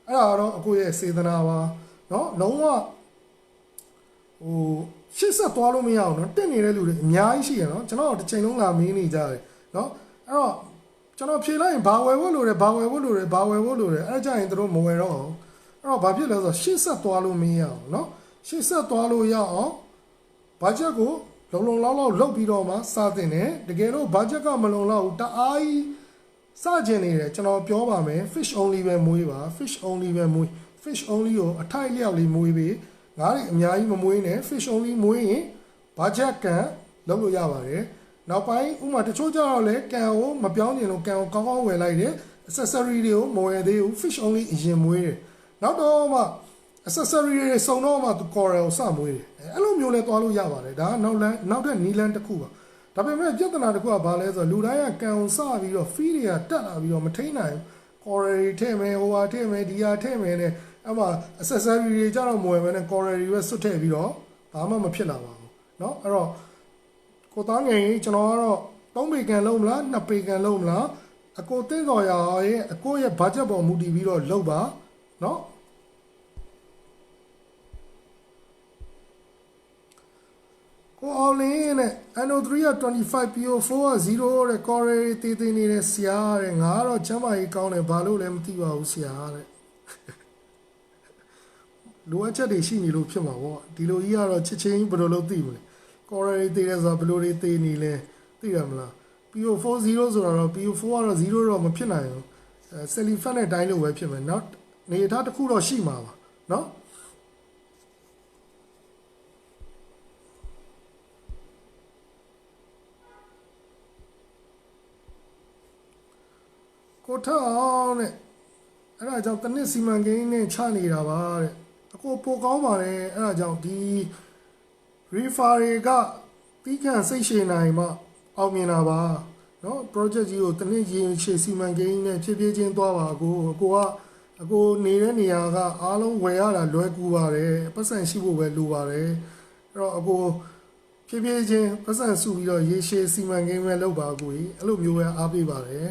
အဲ့ဒါတော့အကိုရဲ့စေတနာပါเนาะလုံးဝဟိုရှစ်ဆက်သွားလို့မရအောင်เนาะတက်နေတဲ့လူတွေအများကြီးရှိရเนาะကျွန်တော်တစ်ချိန်လုံးလာမင်းနေကြတယ်เนาะအဲ့တော့ကျွန်တော်ဖြေလိုက်ရင်ဘာဝယ်ဖို့လိုတယ်အဲ့ဒါကြရင်တို့မဝယ်တော့အောင်အဲ့တော့ဘာဖြစ်လဲဆိုတော့ရှစ်ဆက်သွားလို့မရအောင်เนาะရှစ်ဆက်သွားလို့ရအောင်ဘာချက်ကိုလုံလောက်လုပ်ပြီးတော့မှစသင့်တယ်တကယ်တော့ budget ကမလုံလောက်ဘူးတအားကြီးစကျင်နေတယ်ကျွန်တော်ပြောပါမယ် fish only ပဲမွေးပါ fish only ကိုအထိုက်လျောက်လေးမွေးပြီးငါးတွေအများကြီးမမွေးနဲ့ fish only မွေးရင် budget ကန်လုပ်လို့ရပါတယ်နောက်ပိုင်းဥမာတချို့ကြတော့လေကန်ကိုမပြောင်းကျင်လို့ကန်ကိုကောင်းကောင်းဝယ်လိုက်တယ် accessory တွေကိုမဝယ်သေးဘူး fish only အရင်မွေးတယ်နောက်တော့မှ accessory တွေစုံတော့မှသူ coral ကိုစမွေးတယ်အဲ့လိုမျိုးလဲသွားလို့ရပါတယ်ဒါကနောက်တဲ့နီလန်တစ်ခုပါဒါပေမဲ့ပြဿနာတစ်ခုကဘာလဲဆိုတော့လူတိုင်းကကန်အောင်စပြီးတော့ fee တွေကတက်လာပြီးတော့မထိန်နိုင်ဘူး coral တွေထည့်မယ်ဟိုဟာထည့်မယ်ဒီဟာထည့်မယ်နဲ့အဲ့မှာ accessory တွေကြတော့မဝယ်ဘဲနဲ့ coral တွေပဲစွတ်ထည့်ပြီးတော့ဘာမှမဖြစ်လာပါဘူးเนาะအဲ့တော့ကိုသားငယ်ကြီးကျွန်တော်ကတော့ 3 ပေကန်လုံးမလား2ပေကန်လုံးမလားအကိုတင်းတော်ရရဲ့အကိုရဲ့ budget ပေါ်မူတည်ပြီးတော့လုပ်ပါเนาะကိုအောင်လင်းနဲ့ NO3 က25 PO4 က0တဲ့ Core တေးသေးနေတဲ့ဆရာတဲ့ငါကတော့ချမ်းသာရေးကောင်းတယ်ဘာလို့လဲမသိပါဘူးဆရာတဲ့လိုအပ်ချက်တွေရှိနေလို့ဖြစ်မှာပေါ့ဒီလိုကြီးကတော့ချက်ချင်းဘယ်လိုလုပ်သိမလဲ Core တေးတယ်ဆိုတော့ဘယ်လိုတွေတေးနေလဲသိရမလား PO4 0ဆိုတော့ PO4 ကတော့0တော့မဖြစ်နိုင်ဘူးCelifan နဲ့တိုင်းလို့ပဲဖြစ်မယ်เนาะနေထားတစ်ခုတော့ရှိမှာပါเนาะကိုထောင်းတဲ့အဲ့ဒါကြောင့်တနစ်စီမံကိန်းနဲ့ချနေတာပါတဲ့အကိုပိုကောင်းပါတယ်အဲ့ဒါကြောင့်ဒီ refer တွေကတီးခန့်စိတ်ရှည်နိုင်မှအောင်မြင်တာပါเนาะ project ကြီးကိုတနစ်ရင်ရှည်စီမံကိန်းနဲ့ဖြည်းဖြည်းချင်းသွားပါအကိုနေတဲ့နေရာကအားလုံးဝယ်ရတာလွယ်ကူပါတယ်ပတ်စံရှိဖို့ပဲလိုပါတယ်အဲ့တော့အကိုဖြည်းဖြည်းချင်းပတ်စံစုပြီးတော့ရေရှည်စီမံကိန်းပဲလုပ်ပါအကိုကြီးအဲ့လိုမျိုးပဲအားပေးပါတယ်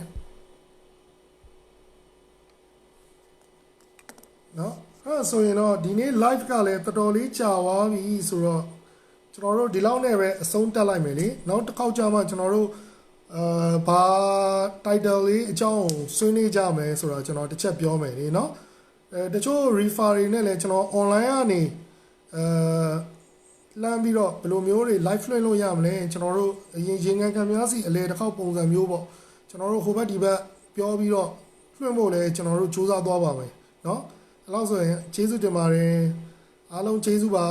เนาะအဲ့ဆိုရင်တော့ဒီနေ့ live ကလည်းတော်တော်လေးကြာသွားပြီဆိုတော့ကျွန်တော်တို့ဒီလောက်နဲ့ပဲအဆုံးတက်လိုက်မယ်လေနောက်တစ်ခေါက်ကြာမှကျွန်တော်တို့ဘာ title လေးအကြောင်းဆွေးနွေးကြမယ်ဆိုတော့ကျွန်တော်တစ်ချက်ပြောမယ်လေเนาะတချို့ refer တွေနဲ့လည်းကျွန်တော် online ကနေလမ်းပြီးတော့ဘယ်လိုမျိုးတွေ live လွှင့်လို့ရမလဲကျွန်တော်တို့အရင်ရင်ခံများစီအလဲတစ်ခေါက်ပုံစံမျိုးပေါ့ကျွန်တော်တို့ဟိုဘက်ဒီဘက်ပြောပြီးတော့လွှင့်ဖို့လည်းကျွန်တော်တို့စူးစမ်းသွားပါမယ်เนาะအဲ့လောက်ဆိုရင်ကျေးဇူးတင်ပါတယ်အားလုံးကျေးဇူးပါ